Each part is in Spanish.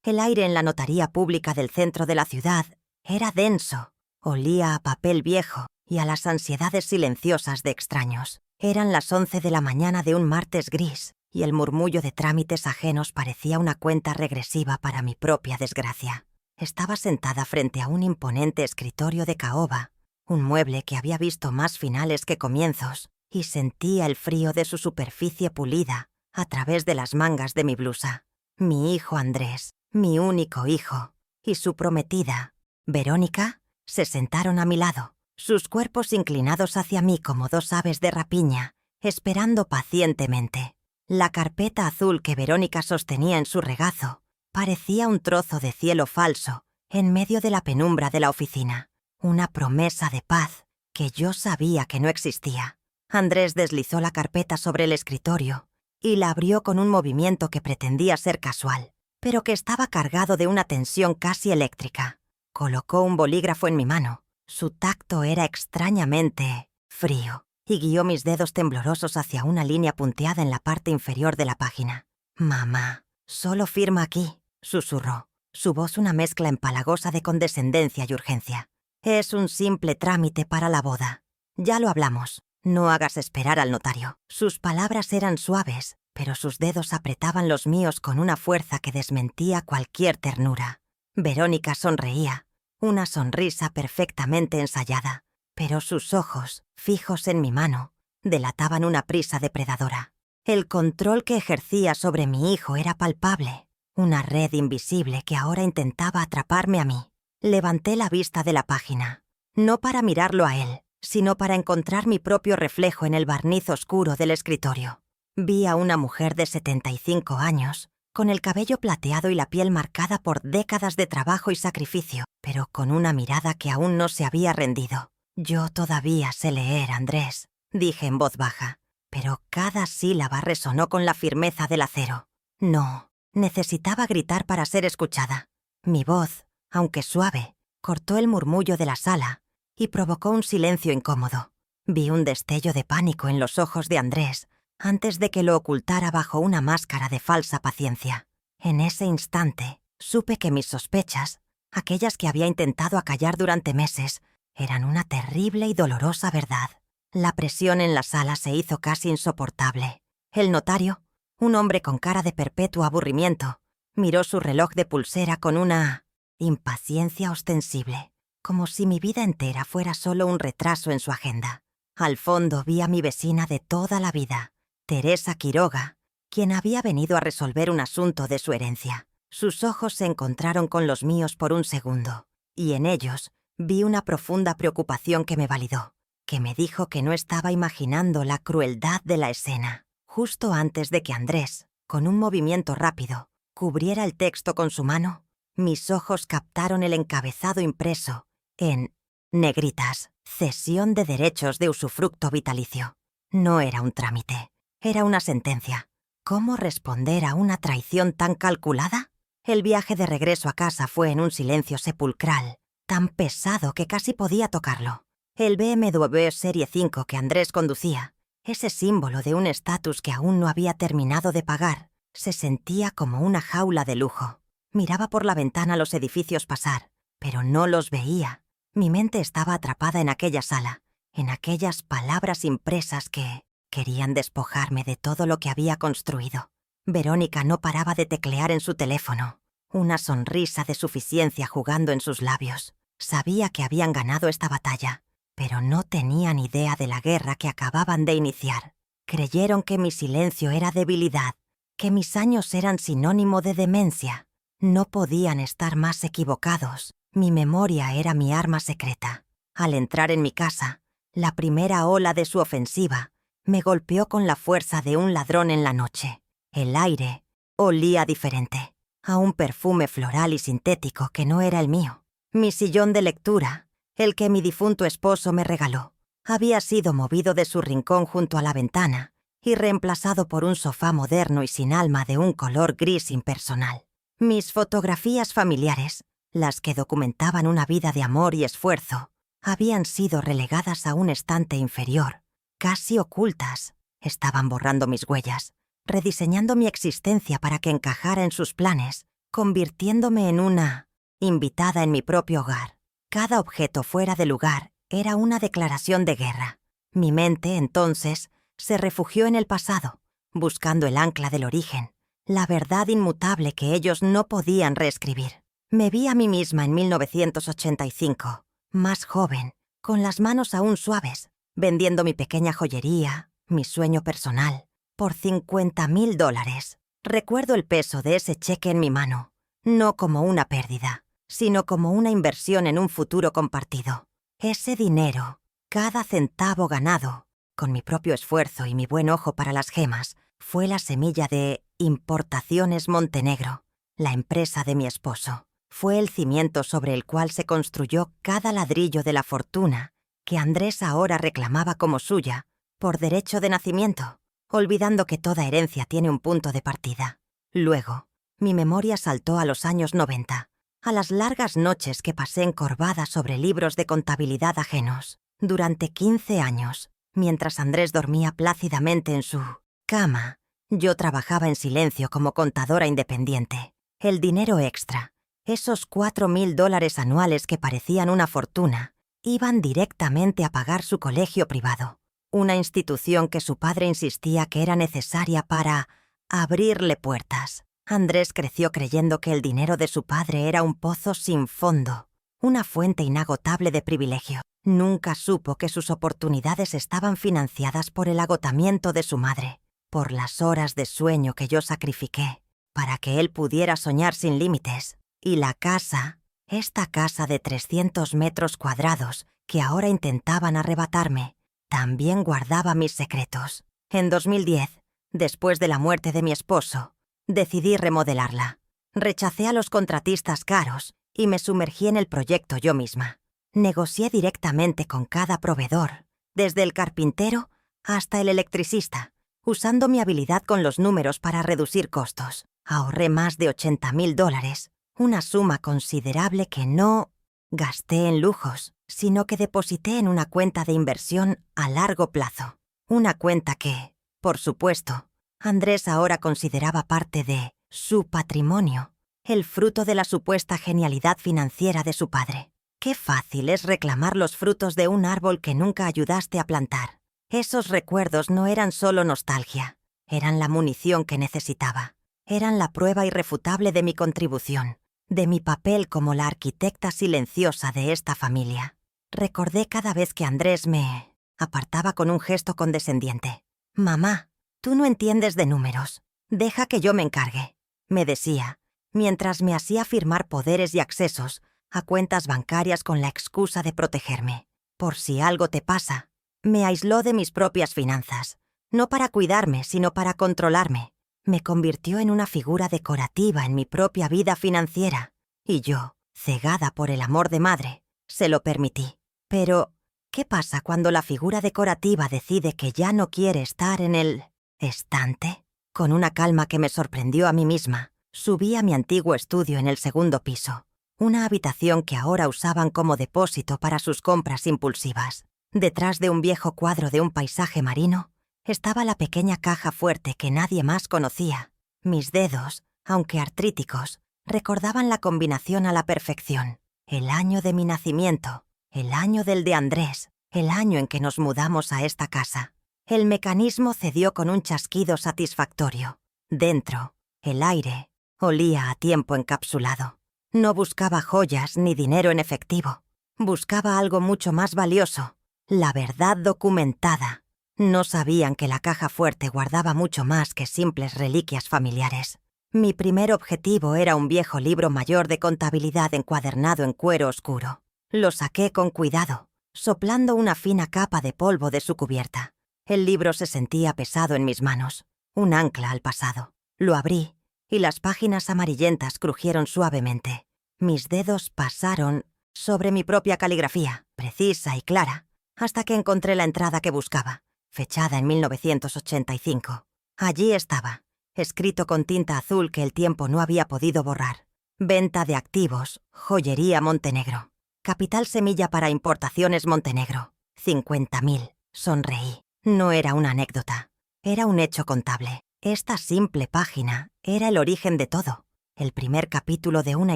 El aire en la notaría pública del centro de la ciudad era denso, olía a papel viejo y a las ansiedades silenciosas de extraños. Eran las 11 de la mañana de un martes gris y el murmullo de trámites ajenos parecía una cuenta regresiva para mi propia desgracia. Estaba sentada frente a un imponente escritorio de caoba, un mueble que había visto más finales que comienzos, y sentía el frío de su superficie pulida a través de las mangas de mi blusa. Mi hijo Andrés, mi único hijo, y su prometida, Verónica, se sentaron a mi lado, sus cuerpos inclinados hacia mí como dos aves de rapiña, esperando pacientemente. La carpeta azul que Verónica sostenía en su regazo parecía un trozo de cielo falso en medio de la penumbra de la oficina, una promesa de paz que yo sabía que no existía. Andrés deslizó la carpeta sobre el escritorio y la abrió con un movimiento que pretendía ser casual, pero que estaba cargado de una tensión casi eléctrica. Colocó un bolígrafo en mi mano. Su tacto era extrañamente frío y guió mis dedos temblorosos hacia una línea punteada en la parte inferior de la página. «Mamá, solo firma aquí», susurró, su voz una mezcla empalagosa de condescendencia y urgencia. «Es un simple trámite para la boda. Ya lo hablamos. No hagas esperar al notario». Sus palabras eran suaves, pero sus dedos apretaban los míos con una fuerza que desmentía cualquier ternura. Verónica sonreía, una sonrisa perfectamente ensayada, pero sus ojos, fijos en mi mano, delataban una prisa depredadora. El control que ejercía sobre mi hijo era palpable, una red invisible que ahora intentaba atraparme a mí. Levanté la vista de la página, no para mirarlo a él, sino para encontrar mi propio reflejo en el barniz oscuro del escritorio. Vi a una mujer de 75 años, con el cabello plateado y la piel marcada por décadas de trabajo y sacrificio, pero con una mirada que aún no se había rendido. «Yo todavía sé leer, Andrés», dije en voz baja, pero cada sílaba resonó con la firmeza del acero. No, necesitaba gritar para ser escuchada. Mi voz, aunque suave, cortó el murmullo de la sala y provocó un silencio incómodo. Vi un destello de pánico en los ojos de Andrés antes de que lo ocultara bajo una máscara de falsa paciencia. En ese instante, supe que mis sospechas, aquellas que había intentado acallar durante meses, eran una terrible y dolorosa verdad. La presión en la sala se hizo casi insoportable. El notario, un hombre con cara de perpetuo aburrimiento, miró su reloj de pulsera con una impaciencia ostensible, como si mi vida entera fuera solo un retraso en su agenda. Al fondo vi a mi vecina de toda la vida, Teresa Quiroga, quien había venido a resolver un asunto de su herencia. Sus ojos se encontraron con los míos por un segundo, y en ellos vi una profunda preocupación que me validó, que me dijo que no estaba imaginando la crueldad de la escena. Justo antes de que Andrés, con un movimiento rápido, cubriera el texto con su mano, mis ojos captaron el encabezado impreso en negritas: cesión de derechos de usufructo vitalicio. No era un trámite, era una sentencia. ¿Cómo responder a una traición tan calculada? El viaje de regreso a casa fue en un silencio sepulcral, tan pesado que casi podía tocarlo. El BMW Serie 5 que Andrés conducía, ese símbolo de un estatus que aún no había terminado de pagar, se sentía como una jaula de lujo. Miraba por la ventana los edificios pasar, pero no los veía. Mi mente estaba atrapada en aquella sala, en aquellas palabras impresas que querían despojarme de todo lo que había construido. Verónica no paraba de teclear en su teléfono, una sonrisa de suficiencia jugando en sus labios. Sabía que habían ganado esta batalla, pero no tenían idea de la guerra que acababan de iniciar. Creyeron que mi silencio era debilidad, que mis años eran sinónimo de demencia. No podían estar más equivocados. Mi memoria era mi arma secreta. Al entrar en mi casa, la primera ola de su ofensiva me golpeó con la fuerza de un ladrón en la noche. El aire olía diferente, a un perfume floral y sintético que no era el mío. Mi sillón de lectura, el que mi difunto esposo me regaló, había sido movido de su rincón junto a la ventana y reemplazado por un sofá moderno y sin alma de un color gris impersonal. Mis fotografías familiares, las que documentaban una vida de amor y esfuerzo, habían sido relegadas a un estante inferior, casi ocultas. Estaban borrando mis huellas, rediseñando mi existencia para que encajara en sus planes, convirtiéndome en una invitada en mi propio hogar. Cada objeto fuera de lugar era una declaración de guerra. Mi mente, entonces, se refugió en el pasado, buscando el ancla del origen, la verdad inmutable que ellos no podían reescribir. Me vi a mí misma en 1985, más joven, con las manos aún suaves, vendiendo mi pequeña joyería, mi sueño personal, por $50,000. Recuerdo el peso de ese cheque en mi mano, no como una pérdida, sino como una inversión en un futuro compartido. Ese dinero, cada centavo ganado, con mi propio esfuerzo y mi buen ojo para las gemas, fue la semilla de Importaciones Montenegro, la empresa de mi esposo. Fue el cimiento sobre el cual se construyó cada ladrillo de la fortuna que Andrés ahora reclamaba como suya por derecho de nacimiento, olvidando que toda herencia tiene un punto de partida. Luego, mi memoria saltó a los años 90, a las largas noches que pasé encorvada sobre libros de contabilidad ajenos. Durante 15 años, mientras Andrés dormía plácidamente en su cama, yo trabajaba en silencio como contadora independiente. El dinero extra, esos $4,000 anuales que parecían una fortuna, iban directamente a pagar su colegio privado, una institución que su padre insistía que era necesaria para abrirle puertas. Andrés creció creyendo que el dinero de su padre era un pozo sin fondo, una fuente inagotable de privilegio. Nunca supo que sus oportunidades estaban financiadas por el agotamiento de su madre, por las horas de sueño que yo sacrifiqué para que él pudiera soñar sin límites. Y la casa, esta casa de 300 metros cuadrados que ahora intentaban arrebatarme, también guardaba mis secretos. En 2010, después de la muerte de mi esposo, decidí remodelarla. Rechacé a los contratistas caros y me sumergí en el proyecto yo misma. Negocié directamente con cada proveedor, desde el carpintero hasta el electricista, usando mi habilidad con los números para reducir costos. Ahorré más de $80,000, una suma considerable que no gasté en lujos, sino que deposité en una cuenta de inversión a largo plazo. Una cuenta que, por supuesto, Andrés ahora consideraba parte de su patrimonio, el fruto de la supuesta genialidad financiera de su padre. Qué fácil es reclamar los frutos de un árbol que nunca ayudaste a plantar. Esos recuerdos no eran solo nostalgia, eran la munición que necesitaba. Eran la prueba irrefutable de mi contribución, de mi papel como la arquitecta silenciosa de esta familia. Recordé cada vez que Andrés me apartaba con un gesto condescendiente. «Mamá, tú no entiendes de números. Deja que yo me encargue», me decía, mientras me hacía firmar poderes y accesos a cuentas bancarias con la excusa de protegerme. Por si algo te pasa, me aisló de mis propias finanzas, no para cuidarme, sino para controlarme. Me convirtió en una figura decorativa en mi propia vida financiera, y yo, cegada por el amor de madre, se lo permití. Pero, ¿qué pasa cuando la figura decorativa decide que ya no quiere estar en el estante? Con una calma que me sorprendió a mí misma, subí a mi antiguo estudio en el segundo piso, una habitación que ahora usaban como depósito para sus compras impulsivas. Detrás de un viejo cuadro de un paisaje marino, estaba la pequeña caja fuerte que nadie más conocía. Mis dedos, aunque artríticos, recordaban la combinación a la perfección. El año de mi nacimiento, el año del de Andrés, el año en que nos mudamos a esta casa. El mecanismo cedió con un chasquido satisfactorio. Dentro, el aire olía a tiempo encapsulado. No buscaba joyas ni dinero en efectivo. Buscaba algo mucho más valioso, la verdad documentada. No sabían que la caja fuerte guardaba mucho más que simples reliquias familiares. Mi primer objetivo era un viejo libro mayor de contabilidad encuadernado en cuero oscuro. Lo saqué con cuidado, soplando una fina capa de polvo de su cubierta. El libro se sentía pesado en mis manos, un ancla al pasado. Lo abrí, y las páginas amarillentas crujieron suavemente. Mis dedos pasaron sobre mi propia caligrafía, precisa y clara, hasta que encontré la entrada que buscaba, fechada en 1985. Allí estaba, escrito con tinta azul que el tiempo no había podido borrar. Venta de activos, joyería Montenegro. Capital semilla para Importaciones Montenegro. 50,000. Sonreí. No era una anécdota. Era un hecho contable. Esta simple página era el origen de todo. el primer capítulo de una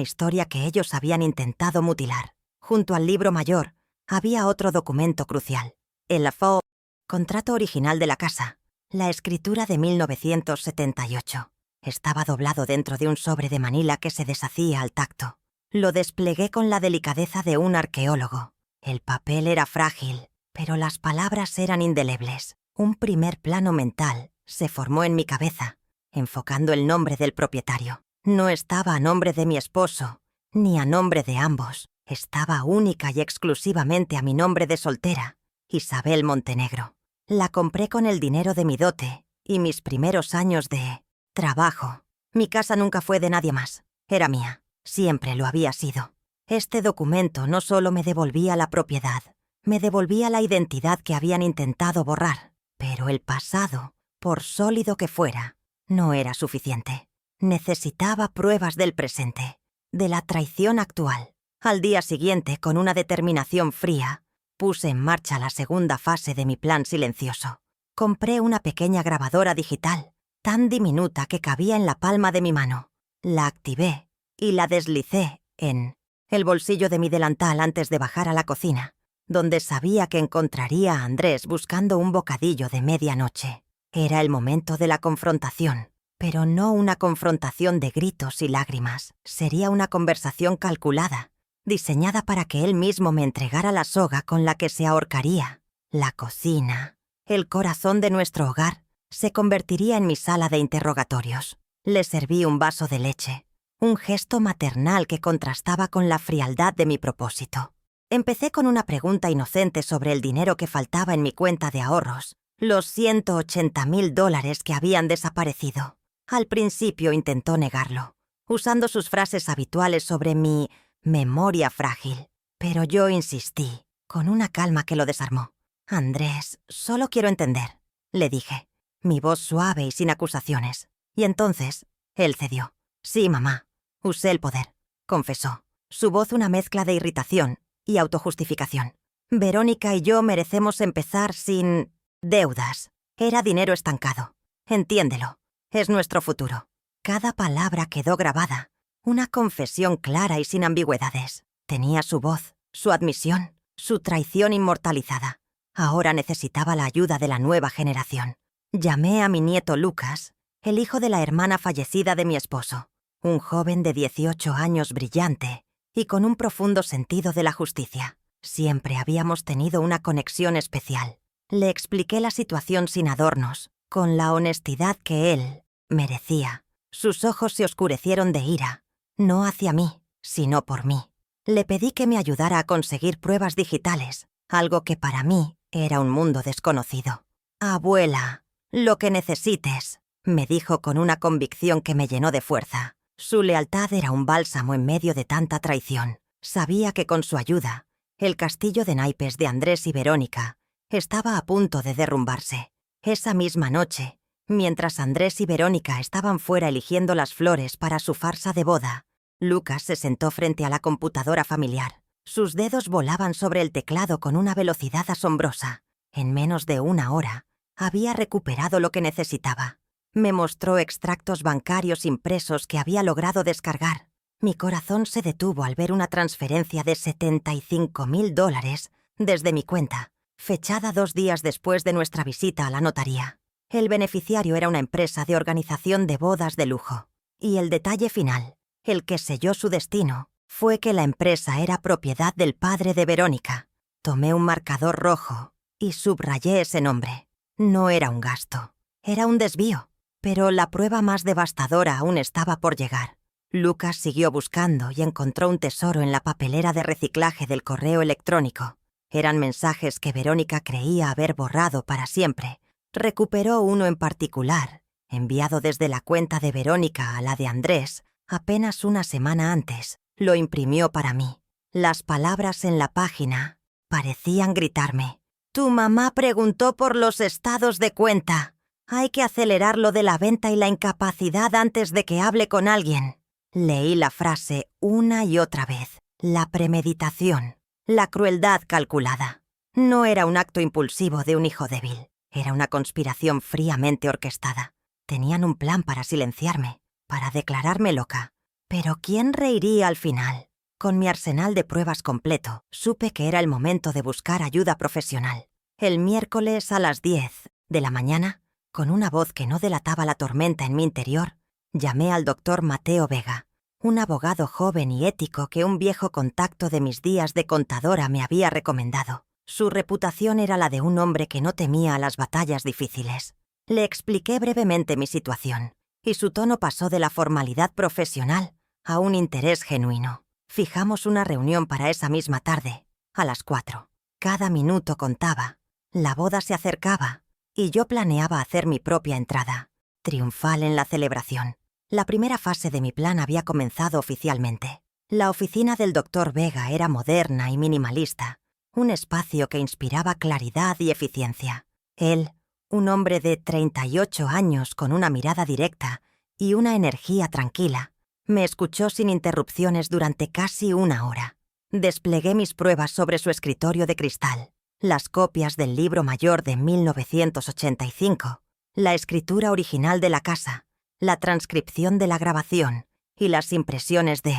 historia que ellos habían intentado mutilar. Junto al libro mayor había otro documento crucial, el AFO, contrato original de la casa, la escritura de 1978. Estaba doblado dentro de un sobre de manila que se deshacía al tacto. Lo desplegué con la delicadeza de un arqueólogo. El papel era frágil, pero las palabras eran indelebles. Un primer plano mental se formó en mi cabeza, enfocando el nombre del propietario. No estaba a nombre de mi esposo, ni a nombre de ambos. Estaba única y exclusivamente a mi nombre de soltera, Isabel Montenegro. La compré con el dinero de mi dote y mis primeros años de trabajo. Mi casa nunca fue de nadie más. Era mía. Siempre lo había sido. Este documento no solo me devolvía la propiedad, me devolvía la identidad que habían intentado borrar. Pero el pasado, por sólido que fuera, no era suficiente. Necesitaba pruebas del presente, de la traición actual. Al día siguiente, con una determinación fría, puse en marcha la segunda fase de mi plan silencioso. Compré una pequeña grabadora digital, tan diminuta que cabía en la palma de mi mano. La activé y la deslicé en el bolsillo de mi delantal antes de bajar a la cocina, donde sabía que encontraría a Andrés buscando un bocadillo de medianoche. Era el momento de la confrontación, pero no una confrontación de gritos y lágrimas. Sería una conversación calculada, diseñada para que él mismo me entregara la soga con la que se ahorcaría. La cocina, el corazón de nuestro hogar, se convertiría en mi sala de interrogatorios. Le serví un vaso de leche, un gesto maternal que contrastaba con la frialdad de mi propósito. Empecé con una pregunta inocente sobre el dinero que faltaba en mi cuenta de ahorros, los $180,000 que habían desaparecido. Al principio intentó negarlo, usando sus frases habituales sobre mi memoria frágil, pero yo insistí, con una calma que lo desarmó. «Andrés, solo quiero entender», le dije, mi voz suave y sin acusaciones. Y entonces, él cedió. «Sí, mamá, usé el poder», confesó, su voz una mezcla de irritación y autojustificación. «Verónica y yo merecemos empezar sin deudas. Era dinero estancado. Entiéndelo. Es nuestro futuro». Cada palabra quedó grabada, una confesión clara y sin ambigüedades. Tenía su voz, su admisión, su traición inmortalizada. Ahora necesitaba la ayuda de la nueva generación. Llamé a mi nieto Lucas, el hijo de la hermana fallecida de mi esposo, un joven de 18 años brillante y con un profundo sentido de la justicia. Siempre habíamos tenido una conexión especial. Le expliqué la situación sin adornos, con la honestidad que él merecía. Sus ojos se oscurecieron de ira, no hacia mí, sino por mí. Le pedí que me ayudara a conseguir pruebas digitales, algo que para mí era un mundo desconocido. «Abuela, lo que necesites», me dijo con una convicción que me llenó de fuerza. Su lealtad era un bálsamo en medio de tanta traición. Sabía que con su ayuda, el castillo de naipes de Andrés y Verónica estaba a punto de derrumbarse. Esa misma noche, mientras Andrés y Verónica estaban fuera eligiendo las flores para su farsa de boda, Lucas se sentó frente a la computadora familiar. Sus dedos volaban sobre el teclado con una velocidad asombrosa. En menos de una hora, había recuperado lo que necesitaba. Me mostró extractos bancarios impresos que había logrado descargar. Mi corazón se detuvo al ver una transferencia de $75,000 desde mi cuenta, fechada 2 días después de nuestra visita a la notaría. El beneficiario era una empresa de organización de bodas de lujo. Y el detalle final, el que selló su destino, fue que la empresa era propiedad del padre de Verónica. Tomé un marcador rojo y subrayé ese nombre. No era un gasto, era un desvío. Pero la prueba más devastadora aún estaba por llegar. Lucas siguió buscando y encontró un tesoro en la papelera de reciclaje del correo electrónico. Eran mensajes que Verónica creía haber borrado para siempre. Recuperó uno en particular, enviado desde la cuenta de Verónica a la de Andrés apenas una semana antes. Lo imprimió para mí. Las palabras en la página parecían gritarme: «Tu mamá preguntó por los estados de cuenta. Hay que acelerar lo de la venta y la incapacidad antes de que hable con alguien». Leí la frase una y otra vez. La premeditación, la crueldad calculada. No era un acto impulsivo de un hijo débil. Era una conspiración fríamente orquestada. Tenían un plan para silenciarme, para declararme loca. Pero ¿quién reiría al final? Con mi arsenal de pruebas completo, supe que era el momento de buscar ayuda profesional. El miércoles a las 10 de la mañana, con una voz que no delataba la tormenta en mi interior, llamé al doctor Mateo Vega, un abogado joven y ético que un viejo contacto de mis días de contadora me había recomendado. Su reputación era la de un hombre que no temía a las batallas difíciles. Le expliqué brevemente mi situación, y su tono pasó de la formalidad profesional a un interés genuino. Fijamos una reunión para esa misma tarde, a las 4. Cada minuto contaba. La boda se acercaba, y yo planeaba hacer mi propia entrada, triunfal en la celebración. La primera fase de mi plan había comenzado oficialmente. La oficina del doctor Vega era moderna y minimalista, un espacio que inspiraba claridad y eficiencia. Él, un hombre de 38 años con una mirada directa y una energía tranquila, me escuchó sin interrupciones durante casi una hora. Desplegué mis pruebas sobre su escritorio de cristal, las copias del libro mayor de 1985, la escritura original de la casa, la transcripción de la grabación y las impresiones de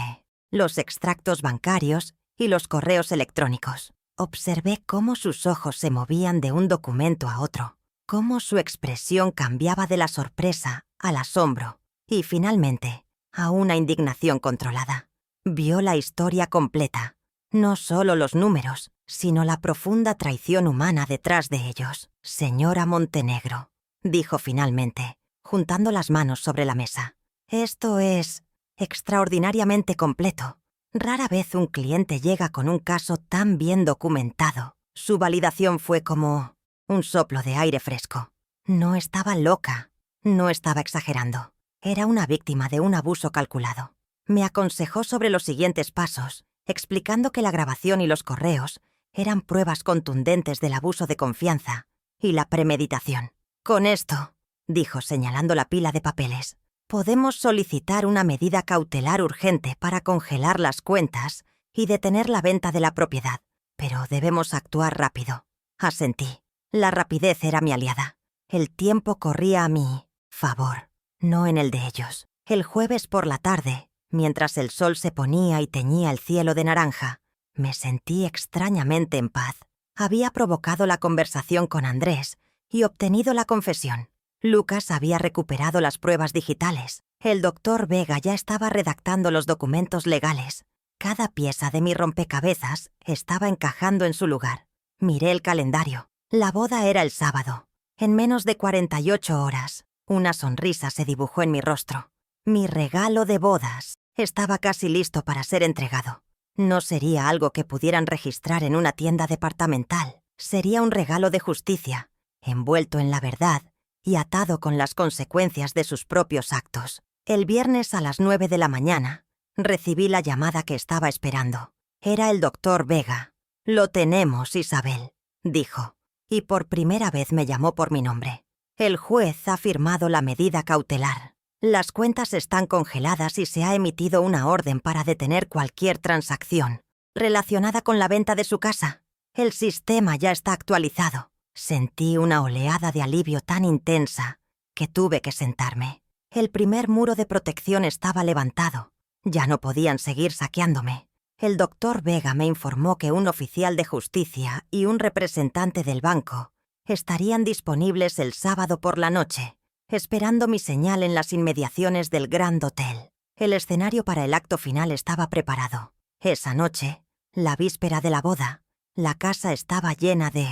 los extractos bancarios y los correos electrónicos. Observé cómo sus ojos se movían de un documento a otro, cómo su expresión cambiaba de la sorpresa al asombro y, finalmente, a una indignación controlada. Vio la historia completa, no solo los números, sino la profunda traición humana detrás de ellos. «Señora Montenegro», dijo finalmente, juntando las manos sobre la mesa. «Esto es extraordinariamente completo. Rara vez un cliente llega con un caso tan bien documentado». Su validación fue como un soplo de aire fresco. No estaba loca, no estaba exagerando. Era una víctima de un abuso calculado. Me aconsejó sobre los siguientes pasos, explicando que la grabación y los correos eran pruebas contundentes del abuso de confianza y la premeditación. «Con esto», dijo señalando la pila de papeles, «podemos solicitar una medida cautelar urgente para congelar las cuentas y detener la venta de la propiedad. Pero debemos actuar rápido». Asentí. La rapidez era mi aliada. El tiempo corría a mi favor, no en el de ellos. El jueves por la tarde, mientras el sol se ponía y teñía el cielo de naranja, me sentí extrañamente en paz. Había provocado la conversación con Andrés y obtenido la confesión. Lucas había recuperado las pruebas digitales. El doctor Vega ya estaba redactando los documentos legales. Cada pieza de mi rompecabezas estaba encajando en su lugar. Miré el calendario. La boda era el sábado. En menos de 48 horas, una sonrisa se dibujó en mi rostro. Mi regalo de bodas estaba casi listo para ser entregado. No sería algo que pudieran registrar en una tienda departamental. Sería un regalo de justicia, envuelto en la verdad y atado con las consecuencias de sus propios actos. El viernes a las 9 de la mañana, recibí la llamada que estaba esperando. Era el doctor Vega. «Lo tenemos, Isabel», dijo, y por primera vez me llamó por mi nombre. «El juez ha firmado la medida cautelar. Las cuentas están congeladas y se ha emitido una orden para detener cualquier transacción relacionada con la venta de su casa. El sistema ya está actualizado». Sentí una oleada de alivio tan intensa que tuve que sentarme. El primer muro de protección estaba levantado. Ya no podían seguir saqueándome. El doctor Vega me informó que un oficial de justicia y un representante del banco estarían disponibles el sábado por la noche, esperando mi señal en las inmediaciones del Grand Hotel. El escenario para el acto final estaba preparado. Esa noche, la víspera de la boda, la casa estaba llena de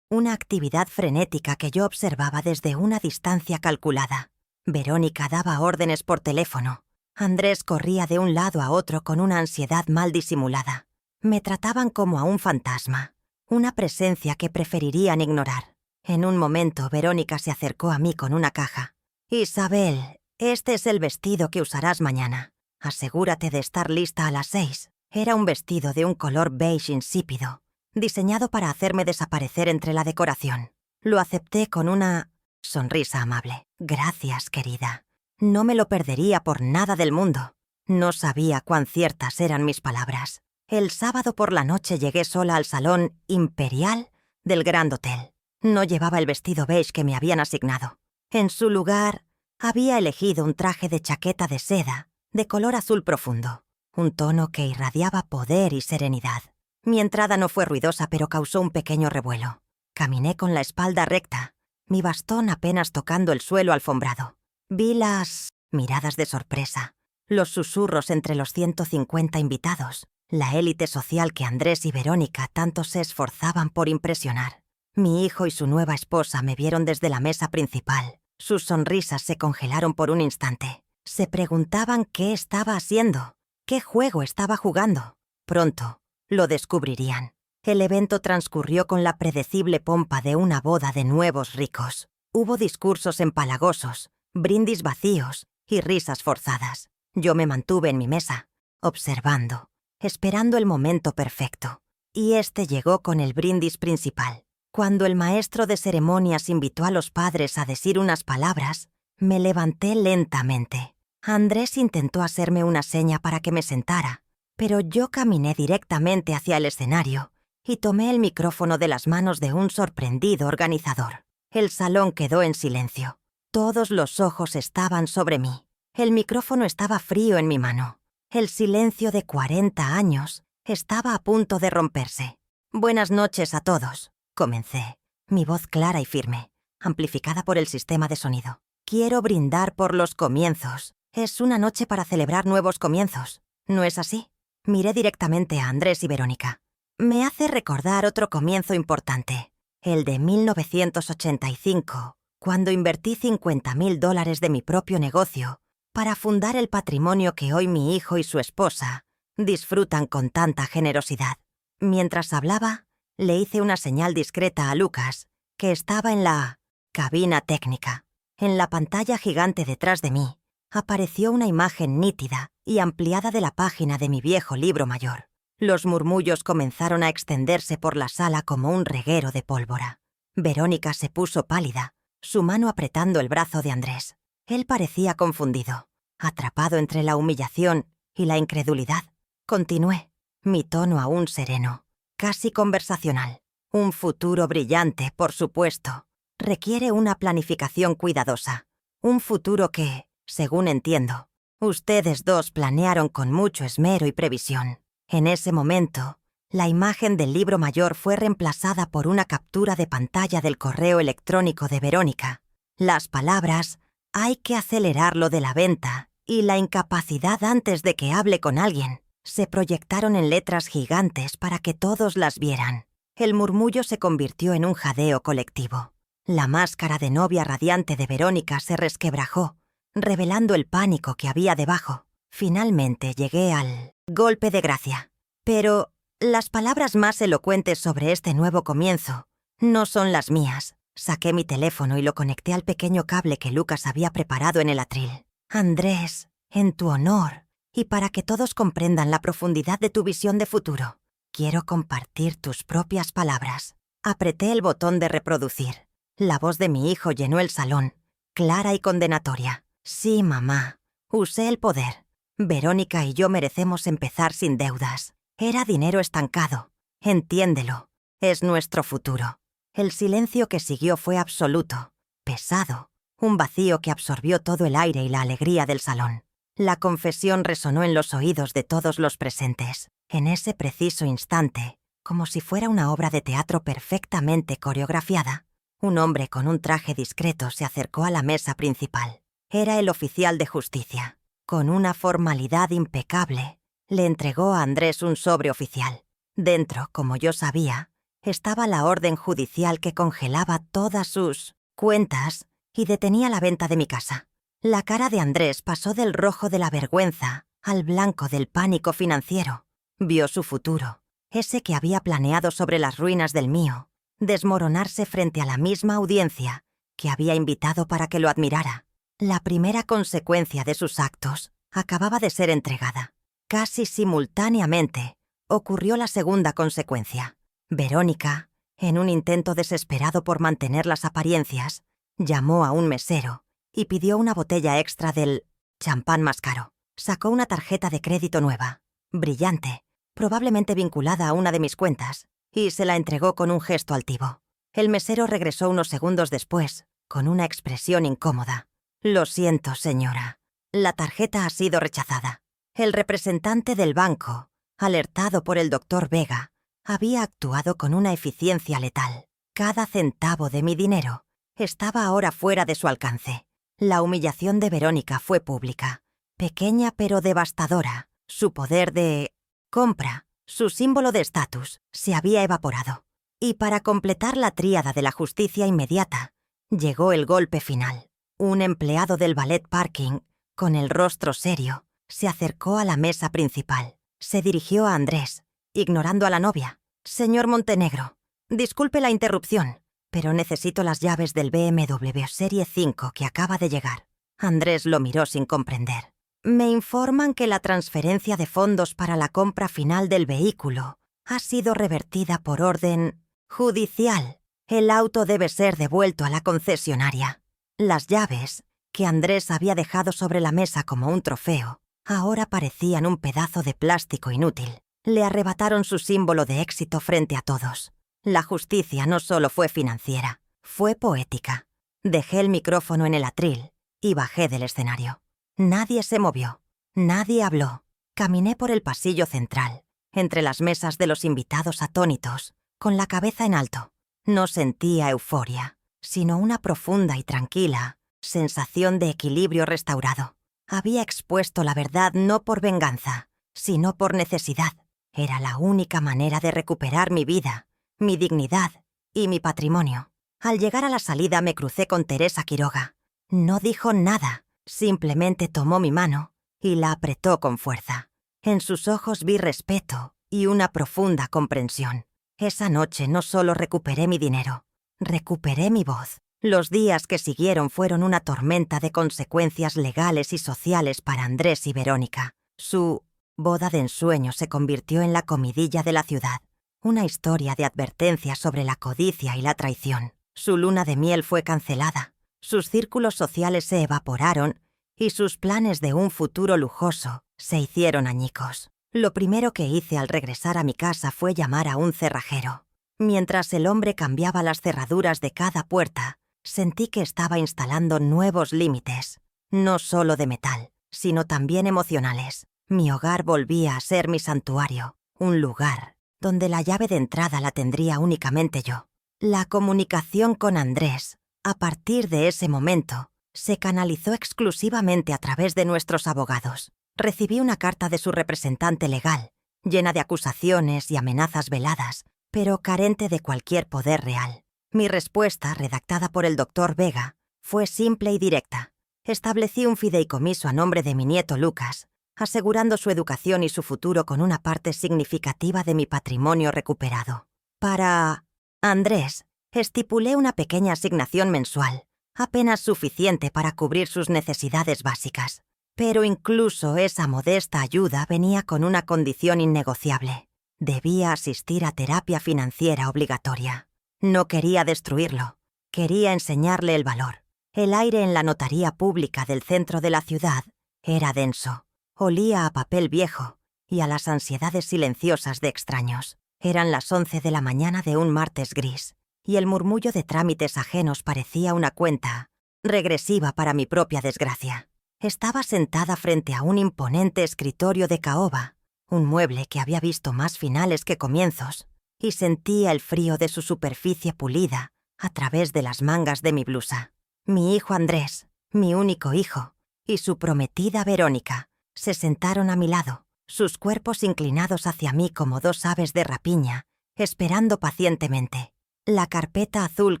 una actividad frenética que yo observaba desde una distancia calculada. Verónica daba órdenes por teléfono. Andrés corría de un lado a otro con una ansiedad mal disimulada. Me trataban como a un fantasma, una presencia que preferirían ignorar. En un momento, Verónica se acercó a mí con una caja. «Isabel, este es el vestido que usarás mañana. Asegúrate de estar lista a las 6. Era un vestido de un color beige insípido, diseñado para hacerme desaparecer entre la decoración. Lo acepté con una sonrisa amable. «Gracias, querida. No me lo perdería por nada del mundo». No sabía cuán ciertas eran mis palabras. El sábado por la noche llegué sola al salón imperial del Grand Hotel. No llevaba el vestido beige que me habían asignado. En su lugar, había elegido un traje de chaqueta de seda, de color azul profundo, un tono que irradiaba poder y serenidad. Mi entrada no fue ruidosa, pero causó un pequeño revuelo. Caminé con la espalda recta, mi bastón apenas tocando el suelo alfombrado. Vi las miradas de sorpresa, los susurros entre los 150 invitados, la élite social que Andrés y Verónica tanto se esforzaban por impresionar. Mi hijo y su nueva esposa me vieron desde la mesa principal. Sus sonrisas se congelaron por un instante. Se preguntaban qué estaba haciendo, qué juego estaba jugando. Pronto lo descubrirían. El evento transcurrió con la predecible pompa de una boda de nuevos ricos. Hubo discursos empalagosos, brindis vacíos y risas forzadas. Yo me mantuve en mi mesa, observando, esperando el momento perfecto. Y este llegó con el brindis principal. Cuando el maestro de ceremonias invitó a los padres a decir unas palabras, me levanté lentamente. Andrés intentó hacerme una seña para que me sentara, pero yo caminé directamente hacia el escenario y tomé el micrófono de las manos de un sorprendido organizador. El salón quedó en silencio. Todos los ojos estaban sobre mí. El micrófono estaba frío en mi mano. El silencio de 40 años estaba a punto de romperse. Buenas noches a todos. Comencé, mi voz clara y firme, amplificada por el sistema de sonido. Quiero brindar por los comienzos. Es una noche para celebrar nuevos comienzos. ¿No es así? Miré directamente a Andrés y Verónica. Me hace recordar otro comienzo importante, el de 1985, cuando invertí $50,000 de mi propio negocio para fundar el patrimonio que hoy mi hijo y su esposa disfrutan con tanta generosidad. Mientras hablaba, le hice una señal discreta a Lucas, que estaba en la cabina técnica. En la pantalla gigante detrás de mí, apareció una imagen nítida y ampliada de la página de mi viejo libro mayor. Los murmullos comenzaron a extenderse por la sala como un reguero de pólvora. Verónica se puso pálida, su mano apretando el brazo de Andrés. Él parecía confundido, atrapado entre la humillación y la incredulidad. Continué, mi tono aún sereno, casi conversacional. Un futuro brillante, por supuesto, requiere una planificación cuidadosa. Un futuro que, según entiendo, ustedes dos planearon con mucho esmero y previsión. En ese momento, la imagen del libro mayor fue reemplazada por una captura de pantalla del correo electrónico de Verónica. Las palabras «hay que acelerar lo de la venta» y «la incapacidad antes de que hable con alguien» se proyectaron en letras gigantes para que todos las vieran. El murmullo se convirtió en un jadeo colectivo. La máscara de novia radiante de Verónica se resquebrajó, revelando el pánico que había debajo. Finalmente llegué al golpe de gracia. Pero las palabras más elocuentes sobre este nuevo comienzo no son las mías. Saqué mi teléfono y lo conecté al pequeño cable que Lucas había preparado en el atril. Andrés, en tu honor, y para que todos comprendan la profundidad de tu visión de futuro, quiero compartir tus propias palabras. Apreté el botón de reproducir. La voz de mi hijo llenó el salón, clara y condenatoria. Sí, mamá, usé el poder. Verónica y yo merecemos empezar sin deudas. Era dinero estancado. Entiéndelo. Es nuestro futuro. El silencio que siguió fue absoluto, pesado, un vacío que absorbió todo el aire y la alegría del salón. La confesión resonó en los oídos de todos los presentes. En ese preciso instante, como si fuera una obra de teatro perfectamente coreografiada, un hombre con un traje discreto se acercó a la mesa principal. Era el oficial de justicia. Con una formalidad impecable, le entregó a Andrés un sobre oficial. Dentro, como yo sabía, estaba la orden judicial que congelaba todas sus cuentas y detenía la venta de mi casa. La cara de Andrés pasó del rojo de la vergüenza al blanco del pánico financiero. Vio su futuro, ese que había planeado sobre las ruinas del mío, desmoronarse frente a la misma audiencia que había invitado para que lo admirara. La primera consecuencia de sus actos acababa de ser entregada. Casi simultáneamente ocurrió la segunda consecuencia. Verónica, en un intento desesperado por mantener las apariencias, llamó a un mesero y pidió una botella extra del champán más caro. Sacó una tarjeta de crédito nueva, brillante, probablemente vinculada a una de mis cuentas, y se la entregó con un gesto altivo. El mesero regresó unos segundos después, con una expresión incómoda. «Lo siento, señora, La tarjeta ha sido rechazada. El representante del banco, alertado por el doctor Vega, había actuado con una eficiencia letal. Cada centavo de mi dinero estaba ahora fuera de su alcance. La humillación de Verónica fue pública, pequeña pero devastadora. Su poder de compra, su símbolo de estatus, se había evaporado. Y para completar la tríada de la justicia inmediata, llegó el golpe final. Un empleado del ballet parking, con el rostro serio, se acercó a la mesa principal. Se dirigió a Andrés, ignorando a la novia. «Señor Montenegro, disculpe la interrupción, pero necesito las llaves del BMW Serie 5 que acaba de llegar». Andrés lo miró sin comprender. «Me informan que la transferencia de fondos para la compra final del vehículo ha sido revertida por orden judicial. El auto debe ser devuelto a la concesionaria». Las llaves, que Andrés había dejado sobre la mesa como un trofeo, ahora parecían un pedazo de plástico inútil. Le arrebataron su símbolo de éxito frente a todos. La justicia no solo fue financiera, fue poética. Dejé el micrófono en el atril y bajé del escenario. Nadie se movió, nadie habló. Caminé por el pasillo central, entre las mesas de los invitados atónitos, con la cabeza en alto. No sentía euforia, sino una profunda y tranquila sensación de equilibrio restaurado. Había expuesto la verdad no por venganza, sino por necesidad. Era la única manera de recuperar mi vida, mi dignidad y mi patrimonio. Al llegar a la salida me crucé con Teresa Quiroga. No dijo nada, simplemente tomó mi mano y la apretó con fuerza. En sus ojos vi respeto y una profunda comprensión. Esa noche no solo recuperé mi dinero, recuperé mi voz. Los días que siguieron fueron una tormenta de consecuencias legales y sociales para Andrés y Verónica. Su boda de ensueño se convirtió en la comidilla de la ciudad, una historia de advertencias sobre la codicia y la traición. Su luna de miel fue cancelada, sus círculos sociales se evaporaron y sus planes de un futuro lujoso se hicieron añicos. Lo primero que hice al regresar a mi casa fue llamar a un cerrajero. Mientras el hombre cambiaba las cerraduras de cada puerta, sentí que estaba instalando nuevos límites, no solo de metal, sino también emocionales. Mi hogar volvía a ser mi santuario, un lugar donde la llave de entrada la tendría únicamente yo. La comunicación con Andrés, a partir de ese momento, se canalizó exclusivamente a través de nuestros abogados. Recibí una carta de su representante legal, llena de acusaciones y amenazas veladas, pero carente de cualquier poder real. Mi respuesta, redactada por el doctor Vega, fue simple y directa. Establecí un fideicomiso a nombre de mi nieto Lucas, asegurando su educación y su futuro con una parte significativa de mi patrimonio recuperado. Para Andrés, estipulé una pequeña asignación mensual, apenas suficiente para cubrir sus necesidades básicas. Pero incluso esa modesta ayuda venía con una condición innegociable. Debía asistir a terapia financiera obligatoria. No quería destruirlo, quería enseñarle el valor. El aire en la notaría pública del centro de la ciudad era denso. Olía a papel viejo y a las ansiedades silenciosas de extraños. Eran las 11 de la mañana de un martes gris, y el murmullo de trámites ajenos parecía una cuenta regresiva para mi propia desgracia. Estaba sentada frente a un imponente escritorio de caoba, un mueble que había visto más finales que comienzos, y sentía el frío de su superficie pulida a través de las mangas de mi blusa. Mi hijo Andrés, mi único hijo, y su prometida Verónica se sentaron a mi lado, sus cuerpos inclinados hacia mí como dos aves de rapiña, esperando pacientemente. La carpeta azul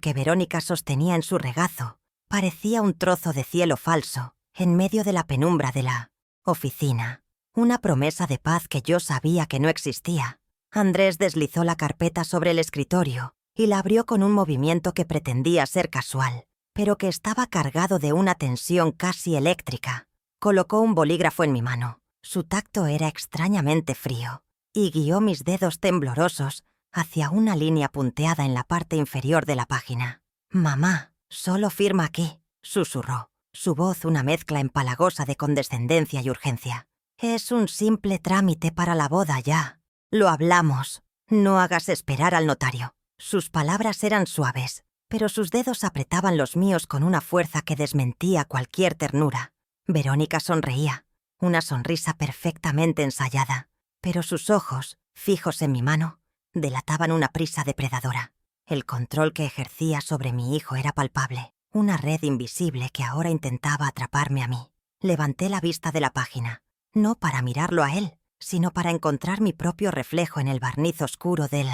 que Verónica sostenía en su regazo parecía un trozo de cielo falso en medio de la penumbra de la oficina, una promesa de paz que yo sabía que no existía. Andrés deslizó la carpeta sobre el escritorio y la abrió con un movimiento que pretendía ser casual, pero que estaba cargado de una tensión casi eléctrica. Colocó un bolígrafo en mi mano. Su tacto era extrañamente frío, y guió mis dedos temblorosos hacia una línea punteada en la parte inferior de la página. «Mamá, solo firma aquí», susurró, su voz una mezcla empalagosa de condescendencia y urgencia. «Es un simple trámite para la boda ya. Lo hablamos. No hagas esperar al notario». Sus palabras eran suaves, pero sus dedos apretaban los míos con una fuerza que desmentía cualquier ternura. Verónica sonreía, una sonrisa perfectamente ensayada, pero sus ojos, fijos en mi mano, delataban una prisa depredadora. El control que ejercía sobre mi hijo era palpable, una red invisible que ahora intentaba atraparme a mí. Levanté la vista de la página, no para mirarlo a él, sino para encontrar mi propio reflejo en el barniz oscuro del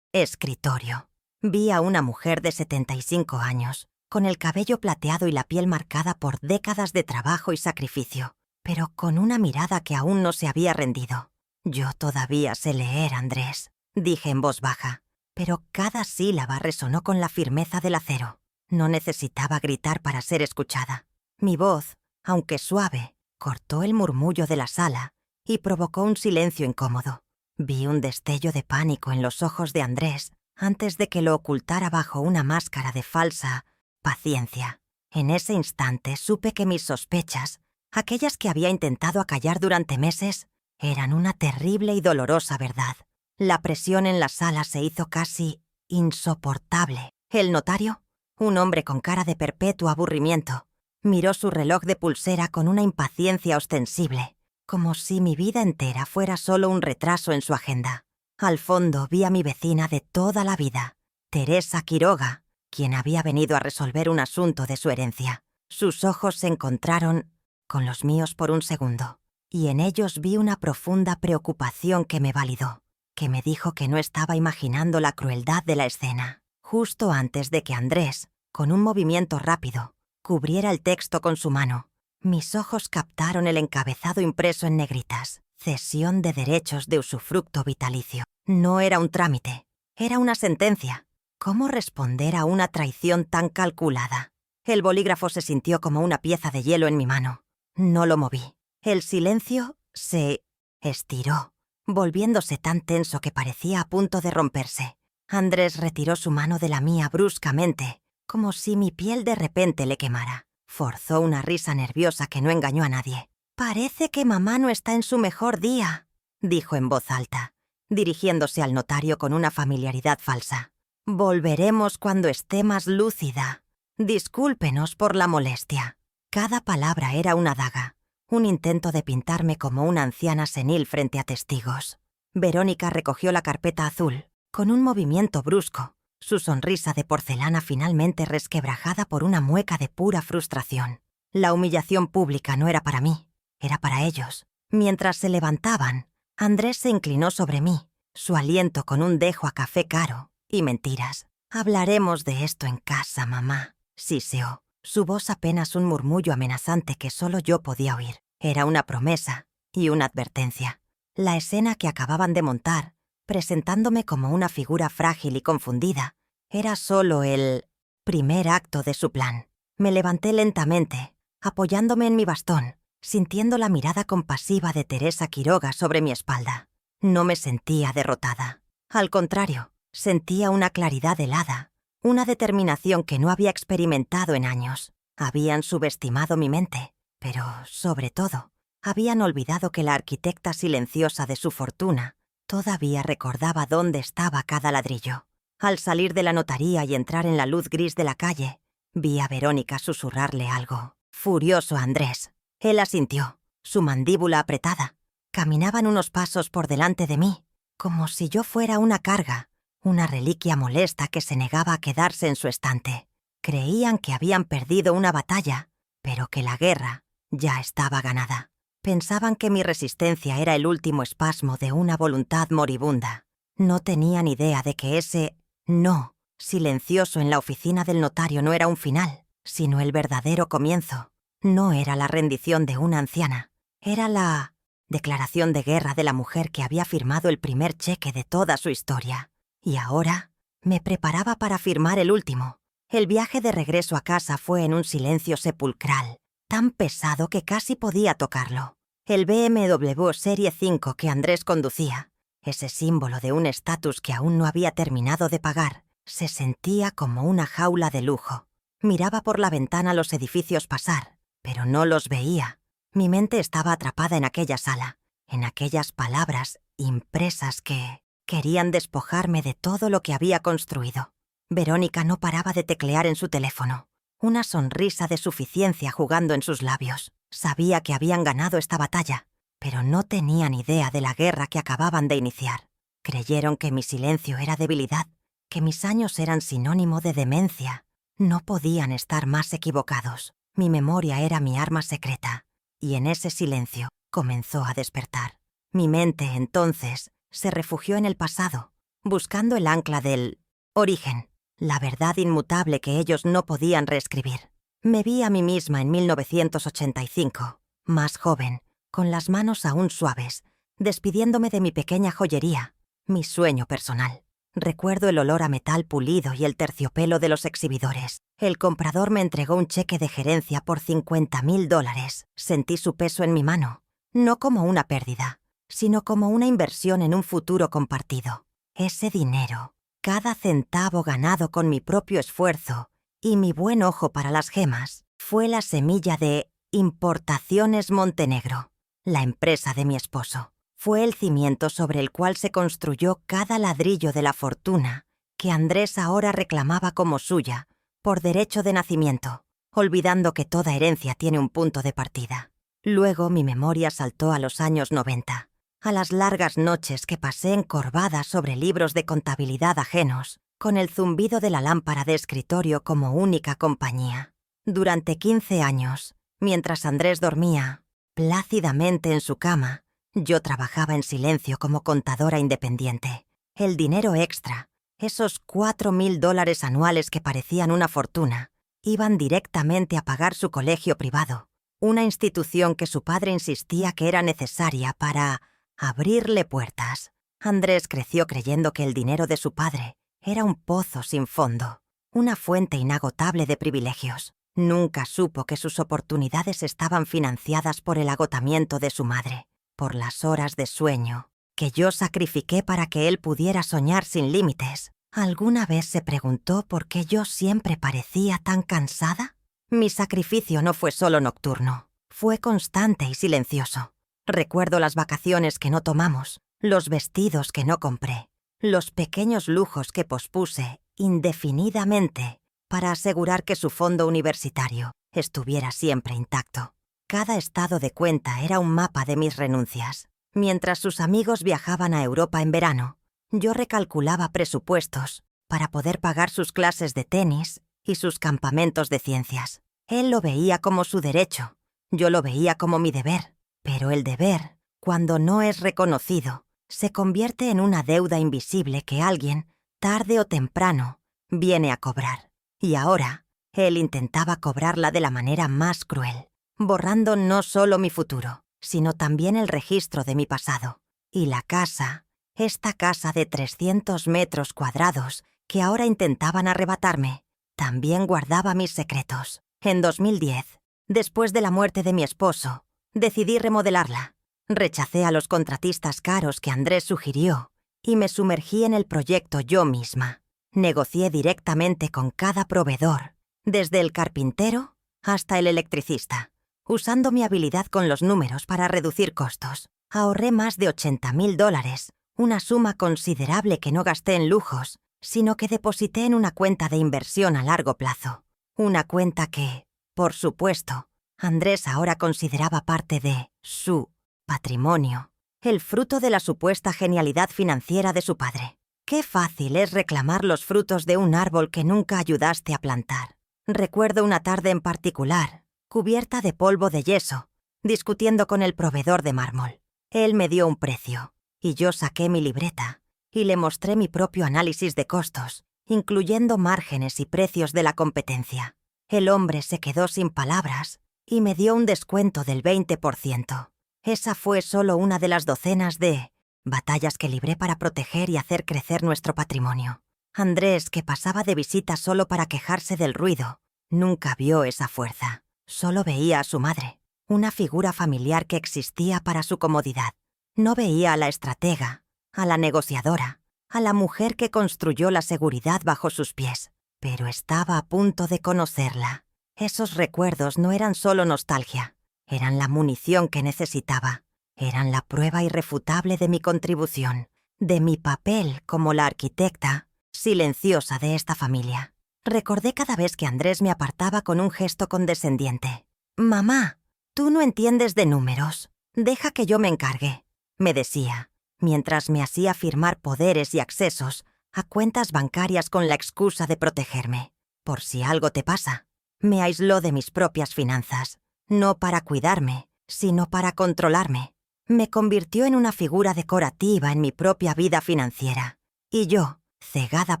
escritorio. Vi a una mujer de 75 años, con el cabello plateado y la piel marcada por décadas de trabajo y sacrificio, pero con una mirada que aún no se había rendido. «Yo todavía sé leer, Andrés», dije en voz baja, pero cada sílaba resonó con la firmeza del acero. No necesitaba gritar para ser escuchada. Mi voz, aunque suave, cortó el murmullo de la sala y provocó un silencio incómodo. Vi un destello de pánico en los ojos de Andrés antes de que lo ocultara bajo una máscara de falsa paciencia. En ese instante supe que mis sospechas, aquellas que había intentado acallar durante meses, eran una terrible y dolorosa verdad. La presión en la sala se hizo casi insoportable. El notario, un hombre con cara de perpetuo aburrimiento, miró su reloj de pulsera con una impaciencia ostensible, como si mi vida entera fuera solo un retraso en su agenda. Al fondo vi a mi vecina de toda la vida, Teresa Quiroga, quien había venido a resolver un asunto de su herencia. Sus ojos se encontraron con los míos por un segundo, y en ellos vi una profunda preocupación que me validó, que me dijo que no estaba imaginando la crueldad de la escena. Justo antes de que Andrés, con un movimiento rápido, cubriera el texto con su mano, mis ojos captaron el encabezado impreso en negritas: cesión de derechos de usufructo vitalicio. No era un trámite, era una sentencia. ¿Cómo responder a una traición tan calculada? El bolígrafo se sintió como una pieza de hielo en mi mano. No lo moví. El silencio se estiró, volviéndose tan tenso que parecía a punto de romperse. Andrés retiró su mano de la mía bruscamente, como si mi piel de repente le quemara. Forzó una risa nerviosa que no engañó a nadie. «Parece que mamá no está en su mejor día», dijo en voz alta, dirigiéndose al notario con una familiaridad falsa. «Volveremos cuando esté más lúcida. Discúlpenos por la molestia». Cada palabra era una daga, un intento de pintarme como una anciana senil frente a testigos. Verónica recogió la carpeta azul, con un movimiento brusco, su sonrisa de porcelana finalmente resquebrajada por una mueca de pura frustración. La humillación pública no era para mí, era para ellos. Mientras se levantaban, Andrés se inclinó sobre mí, su aliento con un dejo a café caro y mentiras. «Hablaremos de esto en casa, mamá», siseó, su voz apenas un murmullo amenazante que solo yo podía oír. Era una promesa y una advertencia. La escena que acababan de montar, presentándome como una figura frágil y confundida, era solo el primer acto de su plan. Me levanté lentamente, apoyándome en mi bastón, sintiendo la mirada compasiva de Teresa Quiroga sobre mi espalda. No me sentía derrotada. Al contrario, sentía una claridad helada, una determinación que no había experimentado en años. Habían subestimado mi mente, pero, sobre todo, habían olvidado que la arquitecta silenciosa de su fortuna todavía recordaba dónde estaba cada ladrillo. Al salir de la notaría y entrar en la luz gris de la calle, vi a Verónica susurrarle algo furioso a Andrés. Él asintió, su mandíbula apretada. Caminaban unos pasos por delante de mí, como si yo fuera una carga, una reliquia molesta que se negaba a quedarse en su estante. Creían que habían perdido una batalla, pero que la guerra ya estaba ganada. Pensaban que mi resistencia era el último espasmo de una voluntad moribunda. No tenían idea de que ese no silencioso en la oficina del notario no era un final, sino el verdadero comienzo. No era la rendición de una anciana, era la declaración de guerra de la mujer que había firmado el primer cheque de toda su historia. Y ahora me preparaba para firmar el último. El viaje de regreso a casa fue en un silencio sepulcral, tan pesado que casi podía tocarlo. El BMW Serie 5 que Andrés conducía, ese símbolo de un estatus que aún no había terminado de pagar, se sentía como una jaula de lujo. Miraba por la ventana los edificios pasar, pero no los veía. Mi mente estaba atrapada en aquella sala, en aquellas palabras impresas que querían despojarme de todo lo que había construido. Verónica no paraba de teclear en su teléfono, una sonrisa de suficiencia jugando en sus labios. Sabía que habían ganado esta batalla, pero no tenían idea de la guerra que acababan de iniciar. Creyeron que mi silencio era debilidad, que mis años eran sinónimo de demencia. No podían estar más equivocados. Mi memoria era mi arma secreta, y en ese silencio comenzó a despertar. Mi mente, entonces, se refugió en el pasado, buscando el ancla del origen, la verdad inmutable que ellos no podían reescribir. Me vi a mí misma en 1985, más joven, con las manos aún suaves, despidiéndome de mi pequeña joyería, mi sueño personal. Recuerdo el olor a metal pulido y el terciopelo de los exhibidores. El comprador me entregó un cheque de gerencia por $50,000. Sentí su peso en mi mano, no como una pérdida, sino como una inversión en un futuro compartido. Ese dinero, cada centavo ganado con mi propio esfuerzo y mi buen ojo para las gemas, fue la semilla de Importaciones Montenegro, la empresa de mi esposo. Fue el cimiento sobre el cual se construyó cada ladrillo de la fortuna que Andrés ahora reclamaba como suya, por derecho de nacimiento, olvidando que toda herencia tiene un punto de partida. Luego mi memoria saltó a los años 90, a las largas noches que pasé encorvada sobre libros de contabilidad ajenos, con el zumbido de la lámpara de escritorio como única compañía. Durante 15 años, mientras Andrés dormía plácidamente en su cama, yo trabajaba en silencio como contadora independiente. El dinero extra, esos $4,000 anuales que parecían una fortuna, iban directamente a pagar su colegio privado, una institución que su padre insistía que era necesaria para abrirle puertas. Andrés creció creyendo que el dinero de su padre era un pozo sin fondo, una fuente inagotable de privilegios. Nunca supo que sus oportunidades estaban financiadas por el agotamiento de su madre, por las horas de sueño que yo sacrifiqué para que él pudiera soñar sin límites. ¿Alguna vez se preguntó por qué yo siempre parecía tan cansada? Mi sacrificio no fue solo nocturno, fue constante y silencioso. Recuerdo las vacaciones que no tomamos, los vestidos que no compré, los pequeños lujos que pospuse indefinidamente para asegurar que su fondo universitario estuviera siempre intacto. Cada estado de cuenta era un mapa de mis renuncias. Mientras sus amigos viajaban a Europa en verano, yo recalculaba presupuestos para poder pagar sus clases de tenis y sus campamentos de ciencias. Él lo veía como su derecho, yo lo veía como mi deber. Pero el deber, cuando no es reconocido, se convierte en una deuda invisible que alguien, tarde o temprano, viene a cobrar. Y ahora, él intentaba cobrarla de la manera más cruel, borrando no solo mi futuro, sino también el registro de mi pasado. Y la casa, esta casa de 300 metros cuadrados que ahora intentaban arrebatarme, también guardaba mis secretos. En 2010, después de la muerte de mi esposo, decidí remodelarla. Rechacé a los contratistas caros que Andrés sugirió y me sumergí en el proyecto yo misma. Negocié directamente con cada proveedor, desde el carpintero hasta el electricista, usando mi habilidad con los números para reducir costos. Ahorré más de $80,000, una suma considerable que no gasté en lujos, sino que deposité en una cuenta de inversión a largo plazo. Una cuenta que, por supuesto, Andrés ahora consideraba parte de su patrimonio, el fruto de la supuesta genialidad financiera de su padre. Qué fácil es reclamar los frutos de un árbol que nunca ayudaste a plantar. Recuerdo una tarde en particular, cubierta de polvo de yeso, discutiendo con el proveedor de mármol. Él me dio un precio, y yo saqué mi libreta y le mostré mi propio análisis de costos, incluyendo márgenes y precios de la competencia. El hombre se quedó sin palabras y me dio un descuento del 20%. Esa fue solo una de las docenas de batallas que libré para proteger y hacer crecer nuestro patrimonio. Andrés, que pasaba de visita solo para quejarse del ruido, nunca vio esa fuerza. Solo veía a su madre, una figura familiar que existía para su comodidad. No veía a la estratega, a la negociadora, a la mujer que construyó la seguridad bajo sus pies. Pero estaba a punto de conocerla. Esos recuerdos no eran solo nostalgia, eran la munición que necesitaba. Eran la prueba irrefutable de mi contribución, de mi papel como la arquitecta silenciosa de esta familia. Recordé cada vez que Andrés me apartaba con un gesto condescendiente. «Mamá, «Tú no entiendes de números. Deja que yo me encargue», me decía, mientras me hacía firmar poderes y accesos a cuentas bancarias con la excusa de protegerme. Por si algo te pasa. Me aisló de mis propias finanzas, no para cuidarme, sino para controlarme. Me convirtió en una figura decorativa en mi propia vida financiera. Y yo, cegada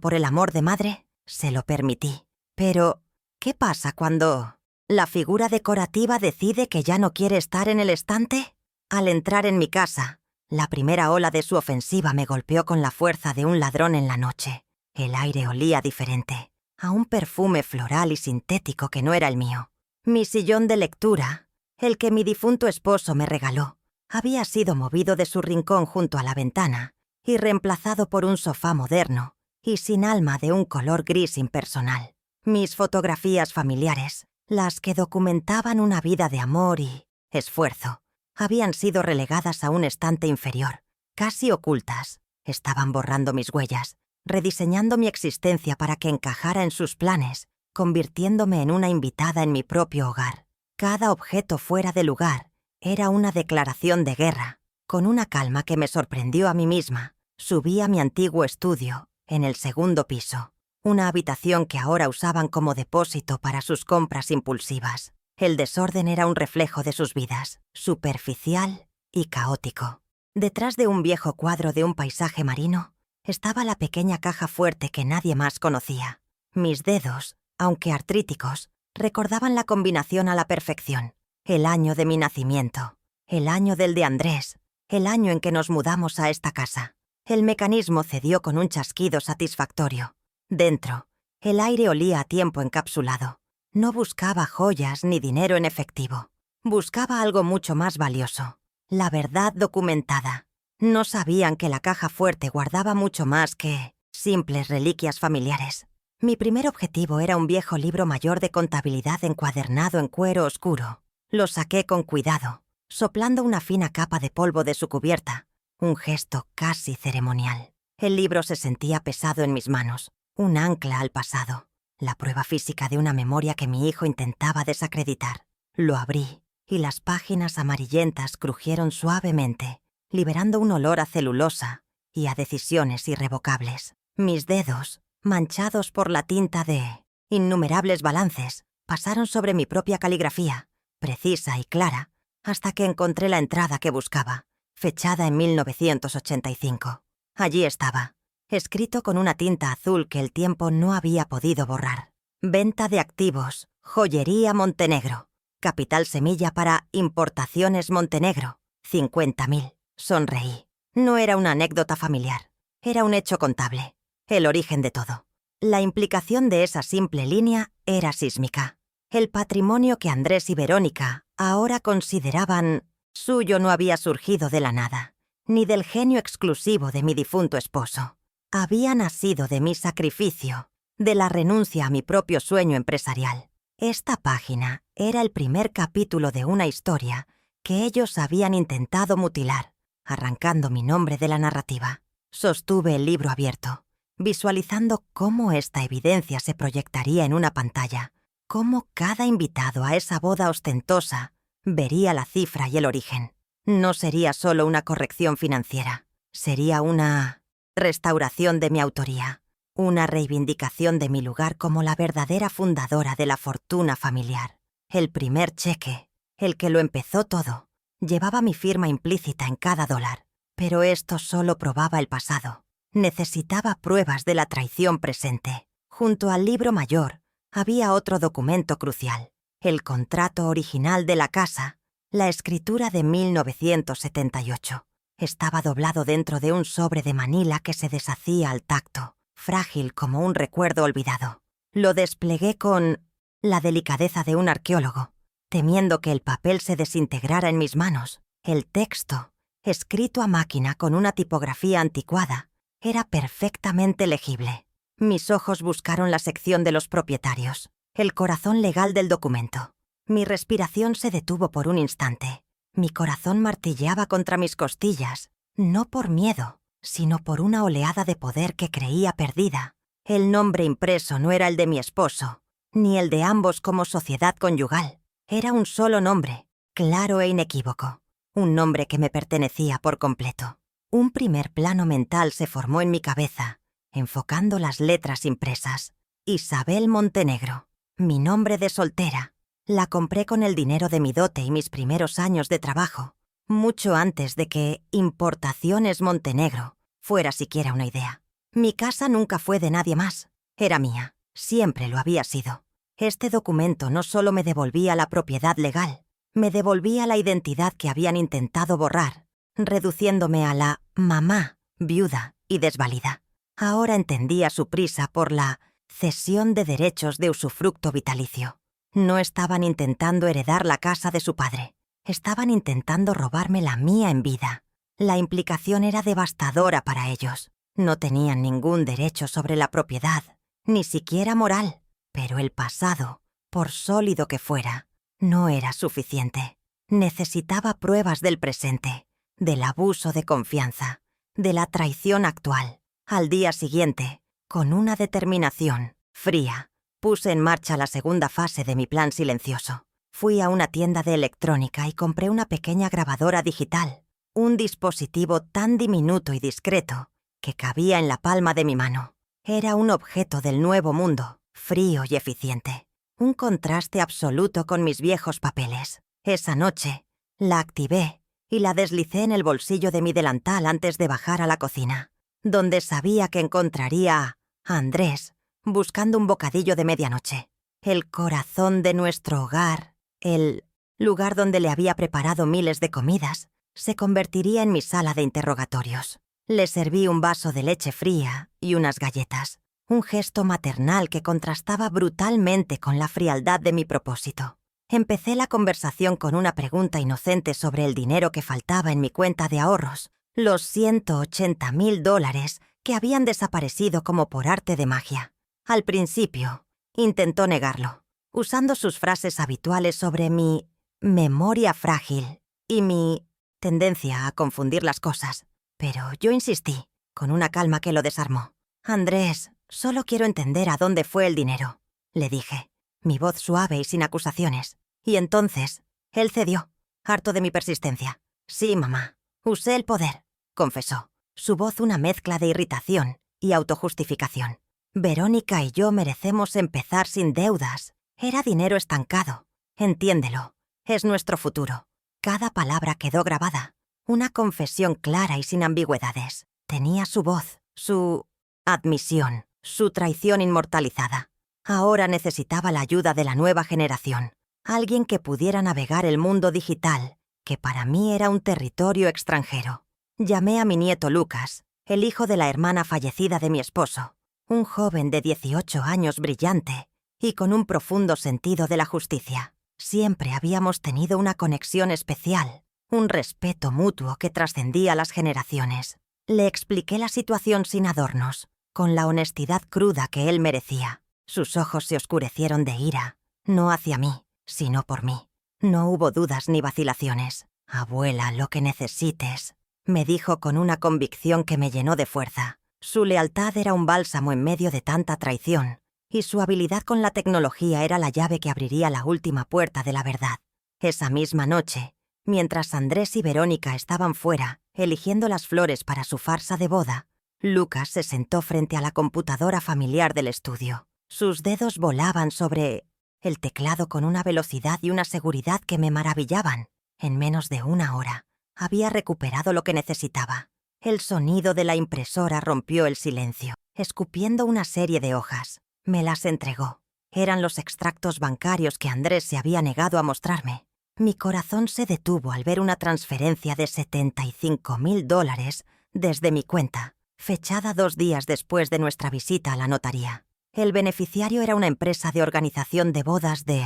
por el amor de madre, se lo permití. Pero, ¿qué pasa cuando la figura decorativa decide que ya no quiere estar en el estante? Al entrar en mi casa, la primera ola de su ofensiva me golpeó con la fuerza de un ladrón en la noche. El aire olía diferente, a un perfume floral y sintético que no era el mío. Mi sillón de lectura, el que mi difunto esposo me regaló, había sido movido de su rincón junto a la ventana y reemplazado por un sofá moderno y sin alma de un color gris impersonal. Mis fotografías familiares, las que documentaban una vida de amor y esfuerzo, habían sido relegadas a un estante inferior, casi ocultas. Estaban borrando mis huellas, rediseñando mi existencia para que encajara en sus planes, convirtiéndome en una invitada en mi propio hogar. Cada objeto fuera de lugar era una declaración de guerra. Con una calma que me sorprendió a mí misma, subí a mi antiguo estudio, en el segundo piso, una habitación que ahora usaban como depósito para sus compras impulsivas. El desorden era un reflejo de sus vidas, superficial y caótico. Detrás de un viejo cuadro de un paisaje marino, estaba la pequeña caja fuerte que nadie más conocía. Mis dedos, aunque artríticos, recordaban la combinación a la perfección. El año de mi nacimiento, el año del de Andrés, el año en que nos mudamos a esta casa. El mecanismo cedió con un chasquido satisfactorio. Dentro, el aire olía a tiempo encapsulado. No buscaba joyas ni dinero en efectivo. Buscaba algo mucho más valioso. La verdad documentada. No sabían que la caja fuerte guardaba mucho más que simples reliquias familiares. Mi primer objetivo era un viejo libro mayor de contabilidad encuadernado en cuero oscuro. Lo saqué con cuidado, soplando una fina capa de polvo de su cubierta, un gesto casi ceremonial. El libro se sentía pesado en mis manos, un ancla al pasado. La prueba física de una memoria que mi hijo intentaba desacreditar. Lo abrí, y las páginas amarillentas crujieron suavemente, liberando un olor a celulosa y a decisiones irrevocables. Mis dedos, manchados por la tinta de innumerables balances, pasaron sobre mi propia caligrafía, precisa y clara, hasta que encontré la entrada que buscaba, fechada en 1985. Allí estaba, escrito con una tinta azul que el tiempo no había podido borrar. Venta de activos, joyería Montenegro. Capital semilla para Importaciones Montenegro, 50.000. Sonreí. No era una anécdota familiar. Era un hecho contable. El origen de todo. La implicación de esa simple línea era sísmica. El patrimonio que Andrés y Verónica ahora consideraban suyo no había surgido de la nada, ni del genio exclusivo de mi difunto esposo. Había nacido de mi sacrificio, de la renuncia a mi propio sueño empresarial. Esta página era el primer capítulo de una historia que ellos habían intentado mutilar, arrancando mi nombre de la narrativa. Sostuve el libro abierto, visualizando cómo esta evidencia se proyectaría en una pantalla, cómo cada invitado a esa boda ostentosa vería la cifra y el origen. No sería solo una corrección financiera, sería una restauración de mi autoría, una reivindicación de mi lugar como la verdadera fundadora de la fortuna familiar. El primer cheque, el que lo empezó todo, llevaba mi firma implícita en cada dólar, pero esto solo probaba el pasado. Necesitaba pruebas de la traición presente. Junto al libro mayor había otro documento crucial, el contrato original de la casa, la escritura de 1978. Estaba doblado dentro de un sobre de Manila que se deshacía al tacto, frágil como un recuerdo olvidado. Lo desplegué con la delicadeza de un arqueólogo, temiendo que el papel se desintegrara en mis manos. El texto, escrito a máquina con una tipografía anticuada, era perfectamente legible. Mis ojos buscaron la sección de los propietarios, el corazón legal del documento. Mi respiración se detuvo por un instante. Mi corazón martilleaba contra mis costillas, no por miedo, sino por una oleada de poder que creía perdida. El nombre impreso no era el de mi esposo, ni el de ambos como sociedad conyugal. Era un solo nombre, claro e inequívoco, un nombre que me pertenecía por completo. Un primer plano mental se formó en mi cabeza, enfocando las letras impresas. Isabel Montenegro, mi nombre de soltera. La compré con el dinero de mi dote y mis primeros años de trabajo, mucho antes de que Importaciones Montenegro fuera siquiera una idea. Mi casa nunca fue de nadie más. Era mía. Siempre lo había sido. Este documento no solo me devolvía la propiedad legal, me devolvía la identidad que habían intentado borrar, reduciéndome a la mamá, viuda y desvalida. Ahora entendía su prisa por la cesión de derechos de usufructo vitalicio. No estaban intentando heredar la casa de su padre. Estaban intentando robarme la mía en vida. La implicación era devastadora para ellos. No tenían ningún derecho sobre la propiedad, ni siquiera moral. Pero el pasado, por sólido que fuera, no era suficiente. Necesitaba pruebas del presente, del abuso de confianza, de la traición actual. Al día siguiente, con una determinación fría, puse en marcha la segunda fase de mi plan silencioso. Fui a una tienda de electrónica y compré una pequeña grabadora digital, un dispositivo tan diminuto y discreto que cabía en la palma de mi mano. Era un objeto del nuevo mundo, frío y eficiente. Un contraste absoluto con mis viejos papeles. Esa noche, la activé y la deslicé en el bolsillo de mi delantal antes de bajar a la cocina, donde sabía que encontraría a Andrés buscando un bocadillo de medianoche. El corazón de nuestro hogar, el lugar donde le había preparado miles de comidas, se convertiría en mi sala de interrogatorios. Le serví un vaso de leche fría y unas galletas, un gesto maternal que contrastaba brutalmente con la frialdad de mi propósito. Empecé la conversación con una pregunta inocente sobre el dinero que faltaba en mi cuenta de ahorros, los $180,000 que habían desaparecido como por arte de magia. Al principio, intentó negarlo, usando sus frases habituales sobre mi memoria frágil y mi tendencia a confundir las cosas. Pero yo insistí, con una calma que lo desarmó. «Andrés, solo quiero entender a dónde fue el dinero», le dije, mi voz suave y sin acusaciones. Y entonces, él cedió, harto de mi persistencia. «Sí, mamá, usé el poder», confesó, su voz una mezcla de irritación y autojustificación. «Verónica y yo merecemos empezar sin deudas. Era dinero estancado. Entiéndelo. Es nuestro futuro». Cada palabra quedó grabada. Una confesión clara y sin ambigüedades. Tenía su voz, su admisión, su traición inmortalizada. Ahora necesitaba la ayuda de la nueva generación. Alguien que pudiera navegar el mundo digital, que para mí era un territorio extranjero. Llamé a mi nieto Lucas, el hijo de la hermana fallecida de mi esposo. Un joven de 18 años brillante y con un profundo sentido de la justicia. Siempre habíamos tenido una conexión especial, un respeto mutuo que trascendía las generaciones. Le expliqué la situación sin adornos, con la honestidad cruda que él merecía. Sus ojos se oscurecieron de ira, no hacia mí, sino por mí. No hubo dudas ni vacilaciones. «Abuela, lo que necesites», me dijo con una convicción que me llenó de fuerza. Su lealtad era un bálsamo en medio de tanta traición, y su habilidad con la tecnología era la llave que abriría la última puerta de la verdad. Esa misma noche, mientras Andrés y Verónica estaban fuera, eligiendo las flores para su farsa de boda, Lucas se sentó frente a la computadora familiar del estudio. Sus dedos volaban sobre el teclado con una velocidad y una seguridad que me maravillaban. En menos de una hora, había recuperado lo que necesitaba. El sonido de la impresora rompió el silencio, escupiendo una serie de hojas. Me las entregó. Eran los extractos bancarios que Andrés se había negado a mostrarme. Mi corazón se detuvo al ver una transferencia de $75,000 desde mi cuenta, fechada 2 días después de nuestra visita a la notaría. El beneficiario era una empresa de organización de bodas de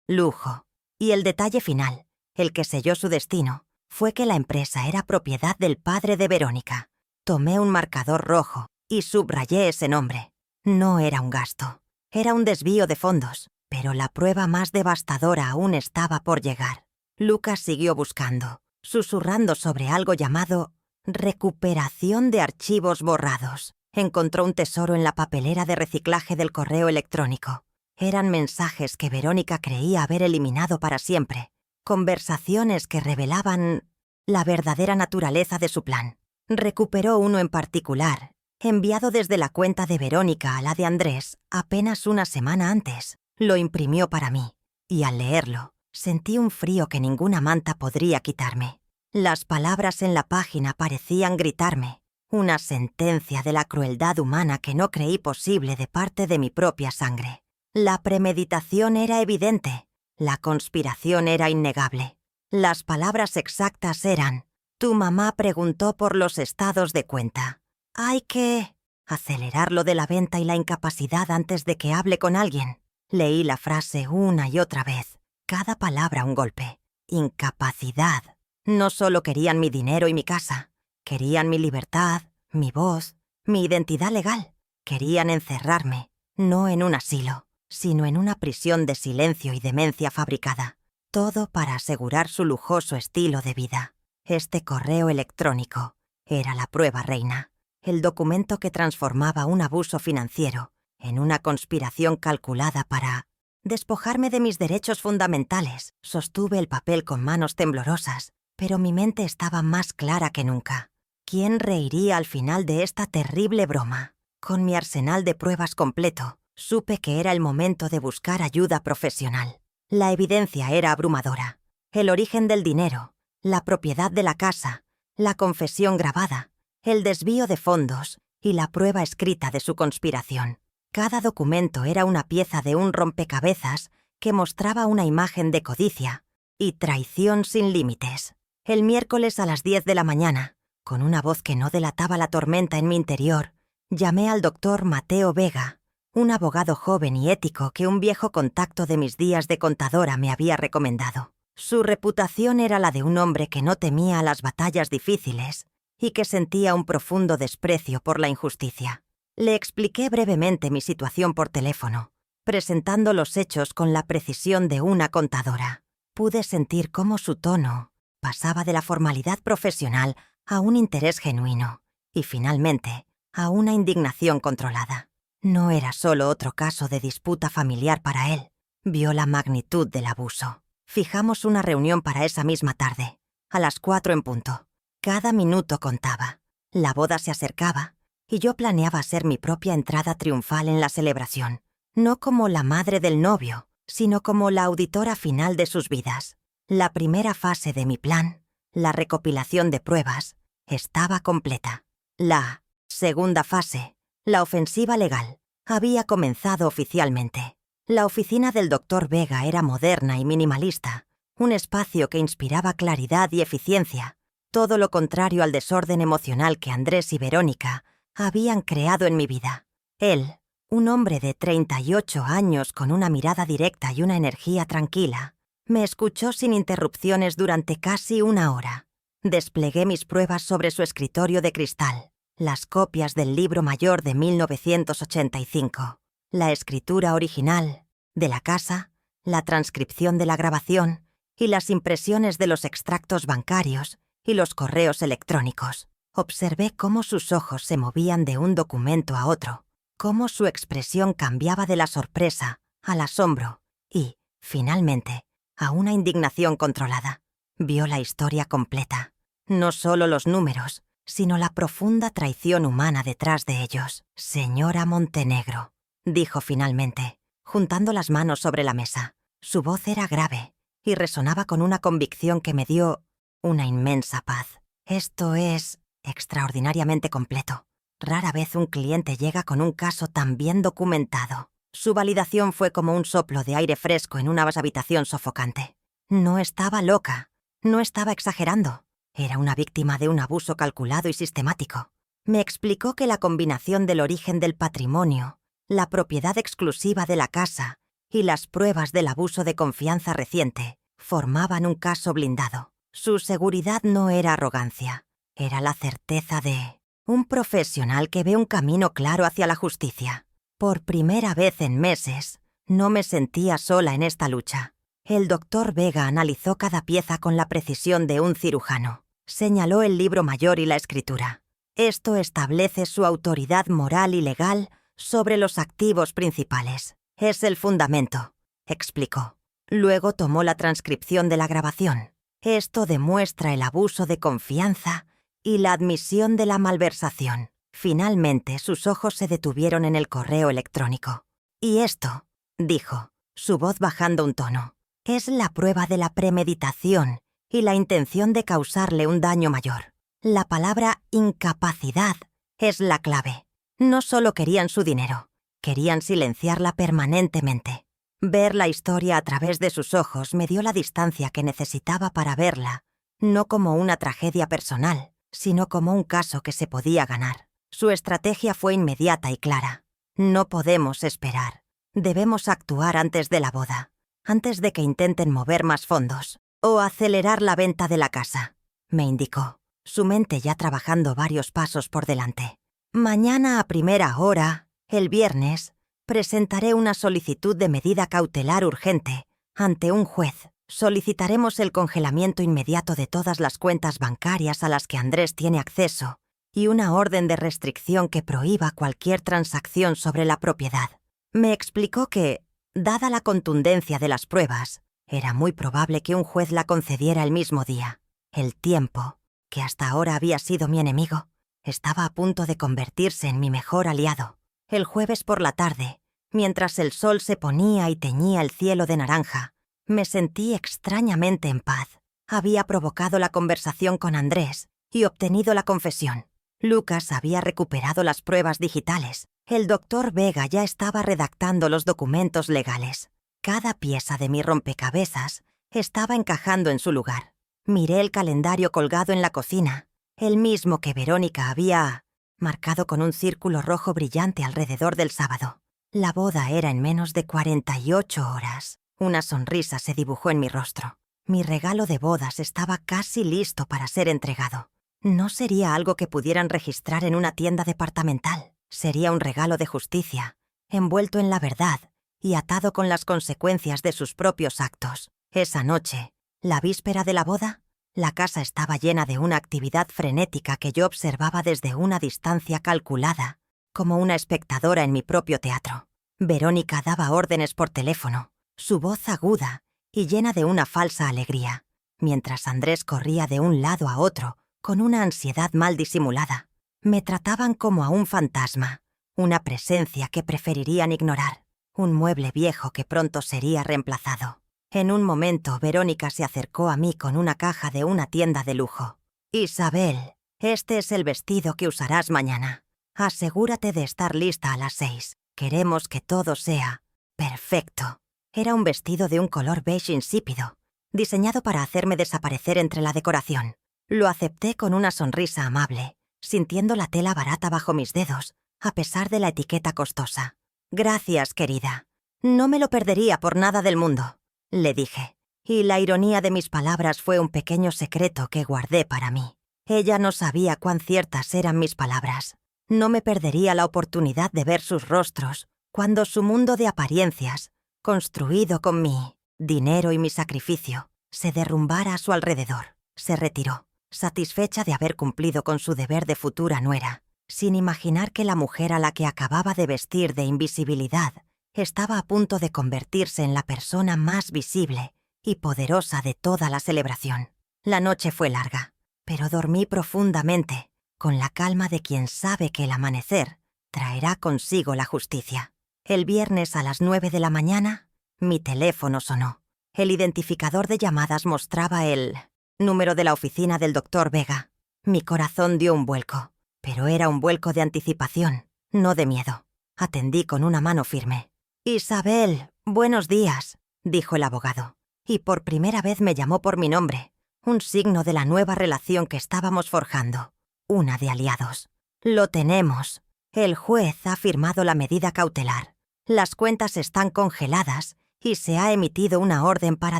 lujo. Y el detalle final, el que selló su destino, fue que la empresa era propiedad del padre de Verónica. Tomé un marcador rojo y subrayé ese nombre. No era un gasto, era un desvío de fondos, pero la prueba más devastadora aún estaba por llegar. Lucas siguió buscando, susurrando sobre algo llamado recuperación de archivos borrados. Encontró un tesoro en la papelera de reciclaje del correo electrónico. Eran mensajes que Verónica creía haber eliminado para siempre. conversaciones que revelaban la verdadera naturaleza de su plan. Recuperó uno en particular, enviado desde la cuenta de Verónica a la de Andrés apenas una semana antes. Lo imprimió para mí, y al leerlo, sentí un frío que ninguna manta podría quitarme. Las palabras en la página parecían gritarme, una sentencia de la crueldad humana que no creí posible de parte de mi propia sangre. La premeditación era evidente, la conspiración era innegable. Las palabras exactas eran: tu mamá preguntó por los estados de cuenta. Hay que acelerar lo de la venta y la incapacidad antes de que hable con alguien. Leí la frase una y otra vez, cada palabra un golpe. Incapacidad. No solo querían mi dinero y mi casa, querían mi libertad, mi voz, mi identidad legal. Querían encerrarme, no en un asilo, sino en una prisión de silencio y demencia fabricada. Todo para asegurar su lujoso estilo de vida. Este correo electrónico era la prueba reina, el documento que transformaba un abuso financiero en una conspiración calculada para despojarme de mis derechos fundamentales. Sostuve el papel con manos temblorosas, pero mi mente estaba más clara que nunca. ¿Quién reiría al final de esta terrible broma? Con mi arsenal de pruebas completo, supe que era el momento de buscar ayuda profesional. La evidencia era abrumadora. El origen del dinero, la propiedad de la casa, la confesión grabada, el desvío de fondos y la prueba escrita de su conspiración. Cada documento era una pieza de un rompecabezas que mostraba una imagen de codicia y traición sin límites. El miércoles a las 10 de la mañana, con una voz que no delataba la tormenta en mi interior, llamé al doctor Mateo Vega, un abogado joven y ético que un viejo contacto de mis días de contadora me había recomendado. Su reputación era la de un hombre que no temía las batallas difíciles y que sentía un profundo desprecio por la injusticia. Le expliqué brevemente mi situación por teléfono, presentando los hechos con la precisión de una contadora. Pude sentir cómo su tono pasaba de la formalidad profesional a un interés genuino y, finalmente, a una indignación controlada. No era solo otro caso de disputa familiar para él. Vio la magnitud del abuso. Fijamos una reunión para esa misma tarde, a las 4 en punto. Cada minuto contaba. La boda se acercaba y yo planeaba hacer mi propia entrada triunfal en la celebración, no como la madre del novio, sino como la auditora final de sus vidas. La primera fase de mi plan, la recopilación de pruebas, estaba completa. La segunda fase, la ofensiva legal, había comenzado oficialmente. La oficina del Dr. Vega era moderna y minimalista, un espacio que inspiraba claridad y eficiencia, todo lo contrario al desorden emocional que Andrés y Verónica habían creado en mi vida. Él, un hombre de 38 años con una mirada directa y una energía tranquila, me escuchó sin interrupciones durante casi una hora. Desplegué mis pruebas sobre su escritorio de cristal, las copias del libro mayor de 1985, la escritura original de la casa, la transcripción de la grabación y las impresiones de los extractos bancarios y los correos electrónicos. Observé cómo sus ojos se movían de un documento a otro, cómo su expresión cambiaba de la sorpresa al asombro y, finalmente, a una indignación controlada. Vio la historia completa, no solo los números, sino la profunda traición humana detrás de ellos. Señora Montenegro, dijo finalmente, juntando las manos sobre la mesa. Su voz era grave y resonaba con una convicción que me dio una inmensa paz. Esto es extraordinariamente completo. Rara vez un cliente llega con un caso tan bien documentado. Su validación fue como un soplo de aire fresco en una habitación sofocante. No estaba loca, no estaba exagerando. Era una víctima de un abuso calculado y sistemático. Me explicó que la combinación del origen del patrimonio, la propiedad exclusiva de la casa y las pruebas del abuso de confianza reciente formaban un caso blindado. Su seguridad no era arrogancia, era la certeza de un profesional que ve un camino claro hacia la justicia. Por primera vez en meses, no me sentía sola en esta lucha. El doctor Vega analizó cada pieza con la precisión de un cirujano. Señaló el libro mayor y la escritura. Esto establece su autoridad moral y legal sobre los activos principales. Es el fundamento, explicó. Luego tomó la transcripción de la grabación. Esto demuestra el abuso de confianza y la admisión de la malversación. Finalmente, sus ojos se detuvieron en el correo electrónico. «Y esto», dijo, su voz bajando un tono, «es la prueba de la premeditación y la intención de causarle un daño mayor. La palabra incapacidad es la clave. No solo querían su dinero, querían silenciarla permanentemente. Ver la historia a través de sus ojos me dio la distancia que necesitaba para verla, no como una tragedia personal, sino como un caso que se podía ganar. Su estrategia fue inmediata y clara. No podemos esperar. Debemos actuar antes de la boda, antes de que intenten mover más fondos o acelerar la venta de la casa», me indicó, su mente ya trabajando varios pasos por delante. «Mañana a primera hora, el viernes, presentaré una solicitud de medida cautelar urgente ante un juez. Solicitaremos el congelamiento inmediato de todas las cuentas bancarias a las que Andrés tiene acceso y una orden de restricción que prohíba cualquier transacción sobre la propiedad». Me explicó que, dada la contundencia de las pruebas, era muy probable que un juez la concediera el mismo día. El tiempo, que hasta ahora había sido mi enemigo, estaba a punto de convertirse en mi mejor aliado. El jueves por la tarde, mientras el sol se ponía y teñía el cielo de naranja, me sentí extrañamente en paz. Había provocado la conversación con Andrés y obtenido la confesión. Lucas había recuperado las pruebas digitales. El doctor Vega ya estaba redactando los documentos legales. Cada pieza de mi rompecabezas estaba encajando en su lugar. Miré el calendario colgado en la cocina, el mismo que Verónica había marcado con un círculo rojo brillante alrededor del sábado. La boda era en menos de 48 horas. Una sonrisa se dibujó en mi rostro. Mi regalo de bodas estaba casi listo para ser entregado. No sería algo que pudieran registrar en una tienda departamental. Sería un regalo de justicia, envuelto en la verdad y atado con las consecuencias de sus propios actos. Esa noche, la víspera de la boda, la casa estaba llena de una actividad frenética que yo observaba desde una distancia calculada, como una espectadora en mi propio teatro. Verónica daba órdenes por teléfono, su voz aguda y llena de una falsa alegría, mientras Andrés corría de un lado a otro con una ansiedad mal disimulada. Me trataban como a un fantasma, una presencia que preferirían ignorar, un mueble viejo que pronto sería reemplazado. En un momento, Verónica se acercó a mí con una caja de una tienda de lujo. «Isabel, este es el vestido que usarás mañana. Asegúrate de estar lista a las 6. Queremos que todo sea perfecto». Era un vestido de un color beige insípido, diseñado para hacerme desaparecer entre la decoración. Lo acepté con una sonrisa amable, sintiendo la tela barata bajo mis dedos, a pesar de la etiqueta costosa. «Gracias, querida. No me lo perdería por nada del mundo», le dije, y la ironía de mis palabras fue un pequeño secreto que guardé para mí. Ella no sabía cuán ciertas eran mis palabras. No me perdería la oportunidad de ver sus rostros cuando su mundo de apariencias, construido con mi dinero y mi sacrificio, se derrumbara a su alrededor. Se retiró, satisfecha de haber cumplido con su deber de futura nuera, sin imaginar que la mujer a la que acababa de vestir de invisibilidad estaba a punto de convertirse en la persona más visible y poderosa de toda la celebración. La noche fue larga, pero dormí profundamente, con la calma de quien sabe que el amanecer traerá consigo la justicia. El viernes a las 9 de la mañana, mi teléfono sonó. El identificador de llamadas mostraba el número de la oficina del doctor Vega. Mi corazón dio un vuelco, pero era un vuelco de anticipación, no de miedo. Atendí con una mano firme. «Isabel, buenos días», dijo el abogado, y por primera vez me llamó por mi nombre, un signo de la nueva relación que estábamos forjando, una de aliados. «Lo tenemos. El juez ha firmado la medida cautelar. Las cuentas están congeladas y se ha emitido una orden para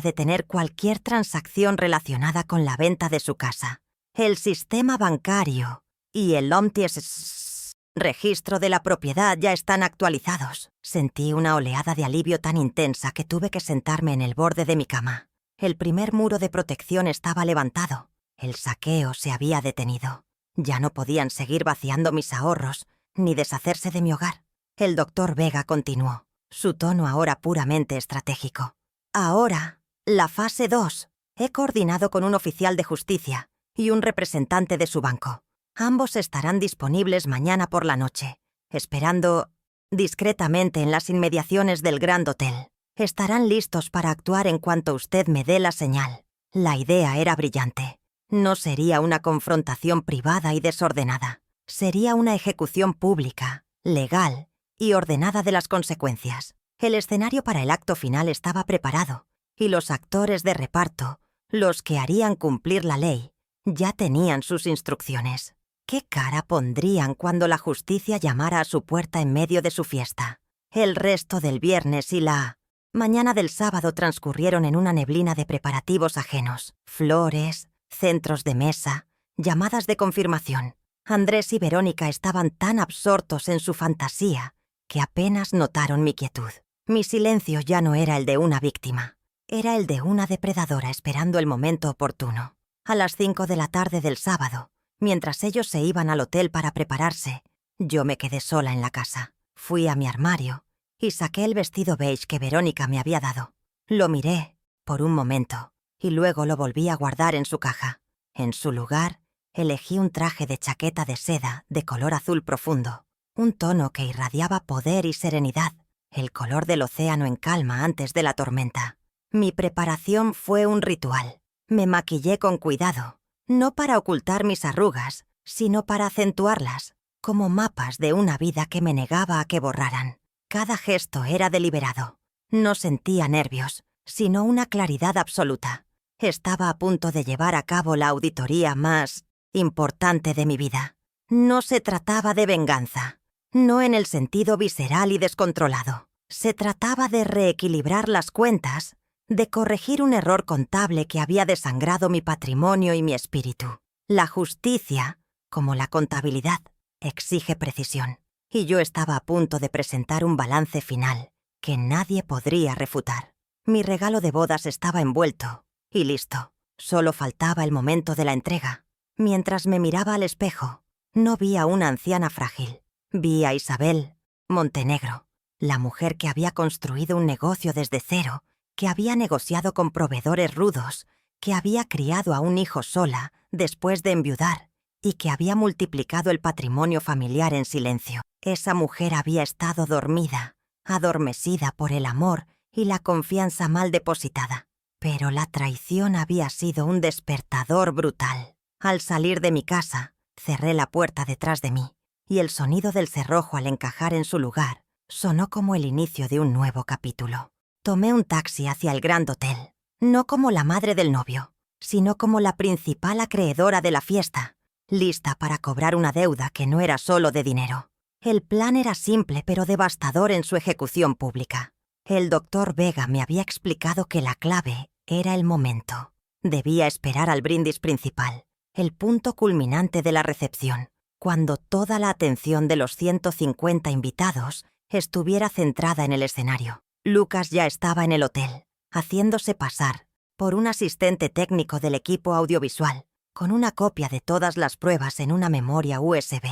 detener cualquier transacción relacionada con la venta de su casa. El sistema bancario y el OMTS registro de la propiedad ya están actualizados». Sentí una oleada de alivio tan intensa que tuve que sentarme en el borde de mi cama. El primer muro de protección estaba levantado. El saqueo se había detenido. Ya no podían seguir vaciando mis ahorros ni deshacerse de mi hogar. El doctor Vega continuó, su tono ahora puramente estratégico. Ahora, la fase 2. He coordinado con un oficial de justicia y un representante de su banco. Ambos estarán disponibles mañana por la noche, esperando discretamente en las inmediaciones del Grand Hotel. Estarán listos para actuar en cuanto usted me dé la señal. La idea era brillante. No sería una confrontación privada y desordenada. Sería una ejecución pública, legal y ordenada de las consecuencias. El escenario para el acto final estaba preparado, y los actores de reparto, los que harían cumplir la ley, ya tenían sus instrucciones. ¿Qué cara pondrían cuando la justicia llamara a su puerta en medio de su fiesta? El resto del viernes y la mañana del sábado transcurrieron en una neblina de preparativos ajenos. Flores, centros de mesa, llamadas de confirmación. Andrés y Verónica estaban tan absortos en su fantasía que apenas notaron mi quietud. Mi silencio ya no era el de una víctima. Era el de una depredadora esperando el momento oportuno. A las 5 de la tarde del sábado, mientras ellos se iban al hotel para prepararse, yo me quedé sola en la casa. Fui a mi armario y saqué el vestido beige que Verónica me había dado. Lo miré por un momento y luego lo volví a guardar en su caja. En su lugar, elegí un traje de chaqueta de seda de color azul profundo, un tono que irradiaba poder y serenidad, el color del océano en calma antes de la tormenta. Mi preparación fue un ritual. Me maquillé con cuidado, no para ocultar mis arrugas, sino para acentuarlas, como mapas de una vida que me negaba a que borraran. Cada gesto era deliberado. No sentía nervios, sino una claridad absoluta. Estaba a punto de llevar a cabo la auditoría más importante de mi vida. No se trataba de venganza, no en el sentido visceral y descontrolado. Se trataba de reequilibrar las cuentas, de corregir un error contable que había desangrado mi patrimonio y mi espíritu. La justicia, como la contabilidad, exige precisión, y yo estaba a punto de presentar un balance final que nadie podría refutar. Mi regalo de bodas estaba envuelto y listo. Solo faltaba el momento de la entrega. Mientras me miraba al espejo, no vi a una anciana frágil. Vi a Isabel Montenegro, la mujer que había construido un negocio desde cero, que había negociado con proveedores rudos, que había criado a un hijo sola después de enviudar y que había multiplicado el patrimonio familiar en silencio. Esa mujer había estado dormida, adormecida por el amor y la confianza mal depositada. Pero la traición había sido un despertador brutal. Al salir de mi casa, cerré la puerta detrás de mí, y el sonido del cerrojo al encajar en su lugar sonó como el inicio de un nuevo capítulo. Tomé un taxi hacia el Grand Hotel, no como la madre del novio, sino como la principal acreedora de la fiesta, lista para cobrar una deuda que no era solo de dinero. El plan era simple pero devastador en su ejecución pública. El doctor Vega me había explicado que la clave era el momento. Debía esperar al brindis principal, el punto culminante de la recepción, cuando toda la atención de los 150 invitados estuviera centrada en el escenario. Lucas ya estaba en el hotel, haciéndose pasar por un asistente técnico del equipo audiovisual, con una copia de todas las pruebas en una memoria USB.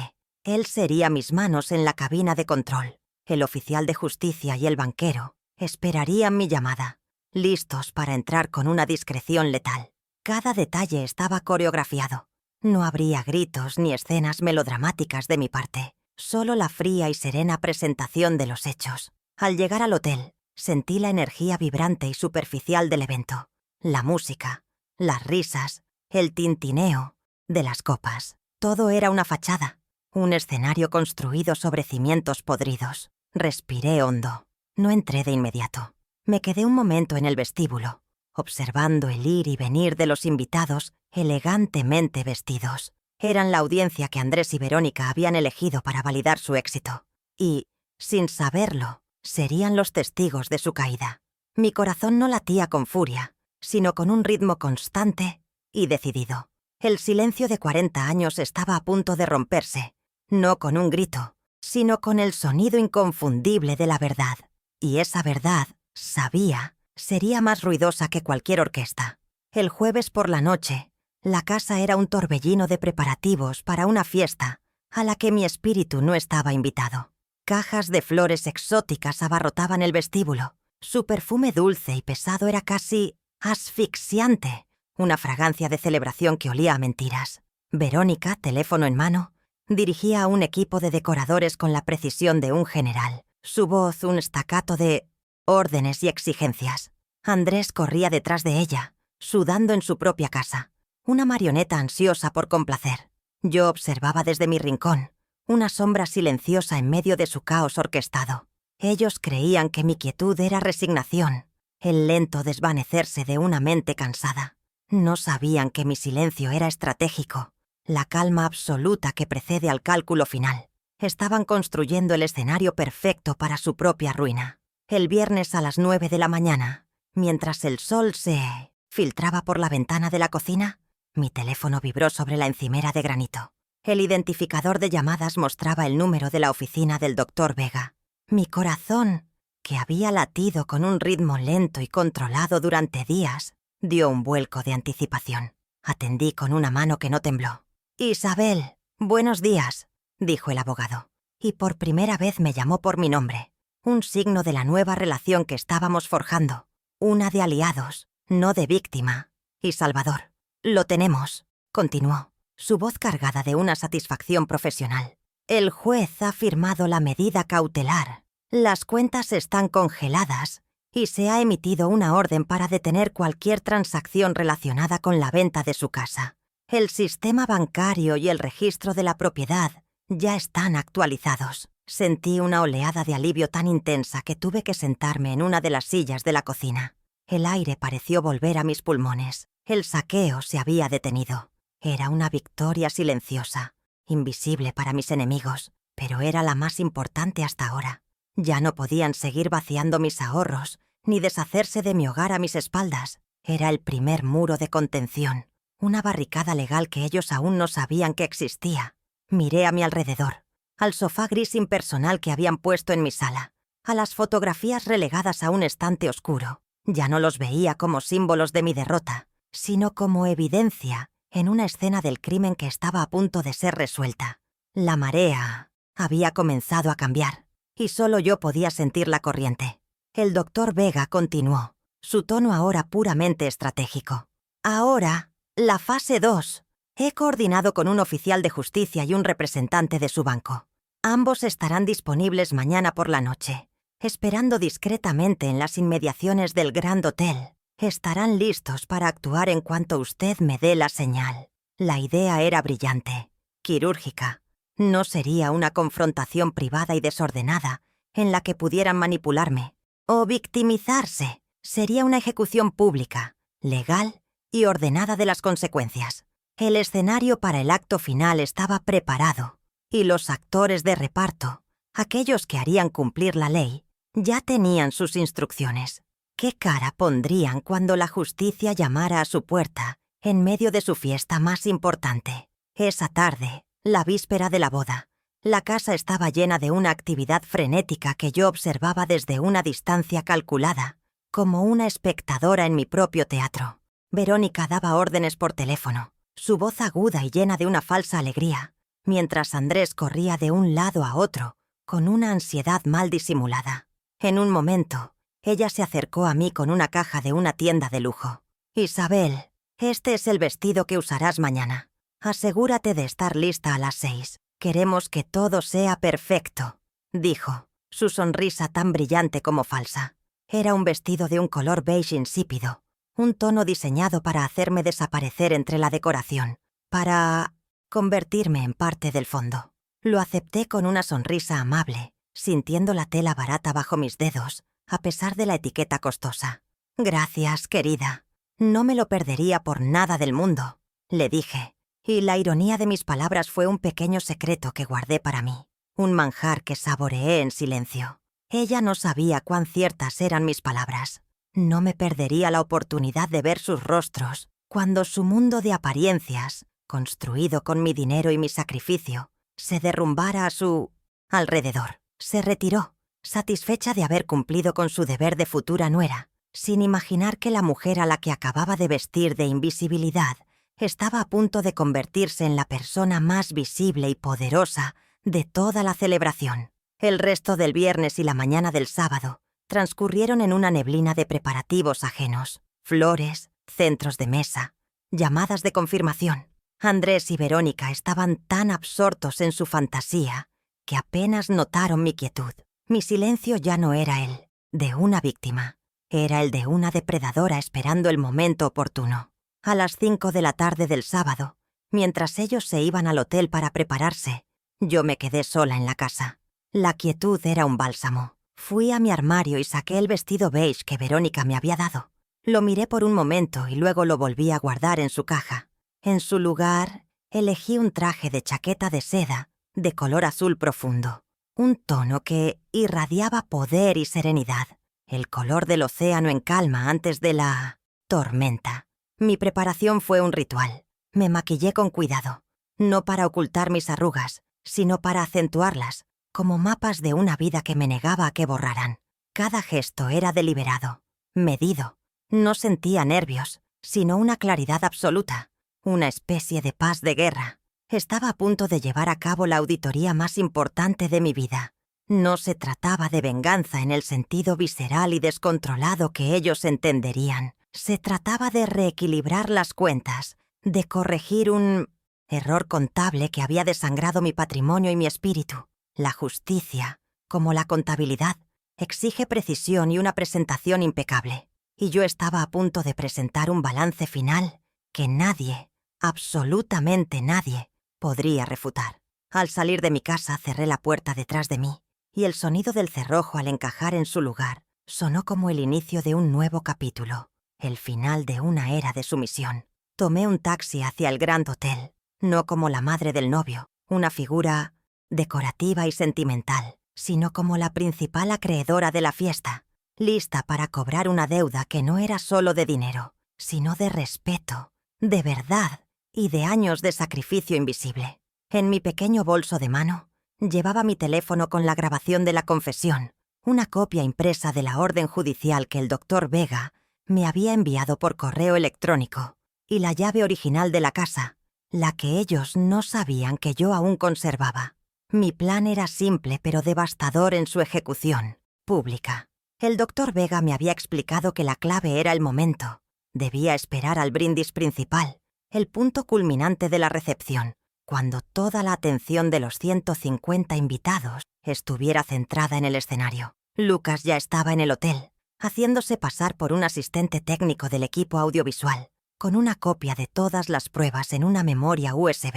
Él sería mis manos en la cabina de control. El oficial de justicia y el banquero esperarían mi llamada, listos para entrar con una discreción letal. Cada detalle estaba coreografiado. No habría gritos ni escenas melodramáticas de mi parte, solo la fría y serena presentación de los hechos. Al llegar al hotel, sentí la energía vibrante y superficial del evento, la música, las risas, el tintineo de las copas. Todo era una fachada, un escenario construido sobre cimientos podridos. Respiré hondo. No entré de inmediato. Me quedé un momento en el vestíbulo, observando el ir y venir de los invitados elegantemente vestidos. Eran la audiencia que Andrés y Verónica habían elegido para validar su éxito. Y, sin saberlo, serían los testigos de su caída. Mi corazón no latía con furia, sino con un ritmo constante y decidido. El silencio de 40 años estaba a punto de romperse, no con un grito, sino con el sonido inconfundible de la verdad. Y esa verdad, sabía, sería más ruidosa que cualquier orquesta. El jueves por la noche, la casa era un torbellino de preparativos para una fiesta a la que mi espíritu no estaba invitado. Cajas de flores exóticas abarrotaban el vestíbulo, Su perfume dulce y pesado era casi asfixiante, una fragancia de celebración que olía a mentiras. Verónica, teléfono en mano, dirigía a un equipo de decoradores con la precisión de un general. Su voz un staccato de órdenes y exigencias. Andrés corría detrás de ella, sudando en su propia casa, una marioneta ansiosa por complacer. Yo observaba desde mi rincón, una sombra silenciosa en medio de su caos orquestado. Ellos creían que mi quietud era resignación, el lento desvanecerse de una mente cansada. No sabían que mi silencio era estratégico, la calma absoluta que precede al cálculo final. Estaban construyendo el escenario perfecto para su propia ruina. El viernes a las 9 de la mañana, mientras el sol se filtraba por la ventana de la cocina, mi teléfono vibró sobre la encimera de granito. El identificador de llamadas mostraba el número de la oficina del Dr. Vega. Mi corazón, que había latido con un ritmo lento y controlado durante días, dio un vuelco de anticipación. Atendí con una mano que no tembló. «Isabel, buenos días», dijo el abogado. Y por primera vez me llamó por mi nombre, un signo de la nueva relación que estábamos forjando, una de aliados, no de víctima. «Y Salvador, lo tenemos», continuó, su voz cargada de una satisfacción profesional. «El juez ha firmado la medida cautelar. Las cuentas están congeladas y se ha emitido una orden para detener cualquier transacción relacionada con la venta de su casa. El sistema bancario y el registro de la propiedad ya están actualizados». Sentí una oleada de alivio tan intensa que tuve que sentarme en una de las sillas de la cocina. El aire pareció volver a mis pulmones. El saqueo se había detenido. Era una victoria silenciosa, invisible para mis enemigos, pero era la más importante hasta ahora. Ya no podían seguir vaciando mis ahorros, ni deshacerse de mi hogar a mis espaldas. Era el primer muro de contención, una barricada legal que ellos aún no sabían que existía. Miré a mi alrededor, al sofá gris impersonal que habían puesto en mi sala, a las fotografías relegadas a un estante oscuro. Ya no los veía como símbolos de mi derrota, sino como evidencia en una escena del crimen que estaba a punto de ser resuelta. La marea había comenzado a cambiar, y solo yo podía sentir la corriente. El Dr. Vega continuó, su tono ahora puramente estratégico. «Ahora, la fase 2. He coordinado con un oficial de justicia y un representante de su banco. Ambos estarán disponibles mañana por la noche, esperando discretamente en las inmediaciones del Grand Hotel. Estarán listos para actuar en cuanto usted me dé la señal». La idea era brillante, quirúrgica. No sería una confrontación privada y desordenada en la que pudieran manipularme o victimizarse. Sería una ejecución pública, legal y ordenada de las consecuencias. El escenario para el acto final estaba preparado y los actores de reparto, aquellos que harían cumplir la ley, ya tenían sus instrucciones. ¿Qué cara pondrían cuando la justicia llamara a su puerta en medio de su fiesta más importante? Esa tarde, la víspera de la boda, la casa estaba llena de una actividad frenética que yo observaba desde una distancia calculada, como una espectadora en mi propio teatro. Verónica daba órdenes por teléfono, su voz aguda y llena de una falsa alegría, mientras Andrés corría de un lado a otro, con una ansiedad mal disimulada. En un momento, ella se acercó a mí con una caja de una tienda de lujo. «Isabel, este es el vestido que usarás mañana. Asegúrate de estar lista a las 6. Queremos que todo sea perfecto», dijo, su sonrisa tan brillante como falsa. Era un vestido de un color beige insípido, un tono diseñado para hacerme desaparecer entre la decoración, para convertirme en parte del fondo. Lo acepté con una sonrisa amable, sintiendo la tela barata bajo mis dedos, a pesar de la etiqueta costosa. «Gracias, querida. No me lo perdería por nada del mundo», le dije, y la ironía de mis palabras fue un pequeño secreto que guardé para mí, un manjar que saboreé en silencio. Ella no sabía cuán ciertas eran mis palabras. No me perdería la oportunidad de ver sus rostros cuando su mundo de apariencias, construido con mi dinero y mi sacrificio, se derrumbara a su alrededor. Se retiró, satisfecha de haber cumplido con su deber de futura nuera, sin imaginar que la mujer a la que acababa de vestir de invisibilidad estaba a punto de convertirse en la persona más visible y poderosa de toda la celebración. El resto del viernes y la mañana del sábado transcurrieron en una neblina de preparativos ajenos, flores, centros de mesa, llamadas de confirmación. Andrés y Verónica estaban tan absortos en su fantasía que apenas notaron mi quietud. Mi silencio ya no era el de una víctima, era el de una depredadora esperando el momento oportuno. A las 5 de la tarde del sábado, mientras ellos se iban al hotel para prepararse, yo me quedé sola en la casa. La quietud era un bálsamo. Fui a mi armario y saqué el vestido beige que Verónica me había dado. Lo miré por un momento y luego lo volví a guardar en su caja. En su lugar, elegí un traje de chaqueta de seda de color azul profundo, un tono que irradiaba poder y serenidad, el color del océano en calma antes de la tormenta. Mi preparación fue un ritual. Me maquillé con cuidado, no para ocultar mis arrugas, sino para acentuarlas, como mapas de una vida que me negaba a que borraran. Cada gesto era deliberado, medido. No sentía nervios, sino una claridad absoluta, una especie de paz de guerra. Estaba a punto de llevar a cabo la auditoría más importante de mi vida. No se trataba de venganza en el sentido visceral y descontrolado que ellos entenderían. Se trataba de reequilibrar las cuentas, de corregir un error contable que había desangrado mi patrimonio y mi espíritu. La justicia, como la contabilidad, exige precisión y una presentación impecable. Y yo estaba a punto de presentar un balance final que nadie, absolutamente nadie, podría refutar. Al salir de mi casa cerré la puerta detrás de mí, y el sonido del cerrojo al encajar en su lugar sonó como el inicio de un nuevo capítulo, el final de una era de sumisión. Tomé un taxi hacia el Grand Hotel, no como la madre del novio, una figura decorativa y sentimental, sino como la principal acreedora de la fiesta, lista para cobrar una deuda que no era solo de dinero, sino de respeto, de verdad y de años de sacrificio invisible. En mi pequeño bolso de mano llevaba mi teléfono con la grabación de la confesión, una copia impresa de la orden judicial que el doctor Vega me había enviado por correo electrónico, y la llave original de la casa, la que ellos no sabían que yo aún conservaba. Mi plan era simple pero devastador en su ejecución, pública. El doctor Vega me había explicado que la clave era el momento. Debía esperar al brindis principal, el punto culminante de la recepción, cuando toda la atención de los 150 invitados estuviera centrada en el escenario. Lucas ya estaba en el hotel, haciéndose pasar por un asistente técnico del equipo audiovisual, con una copia de todas las pruebas en una memoria USB.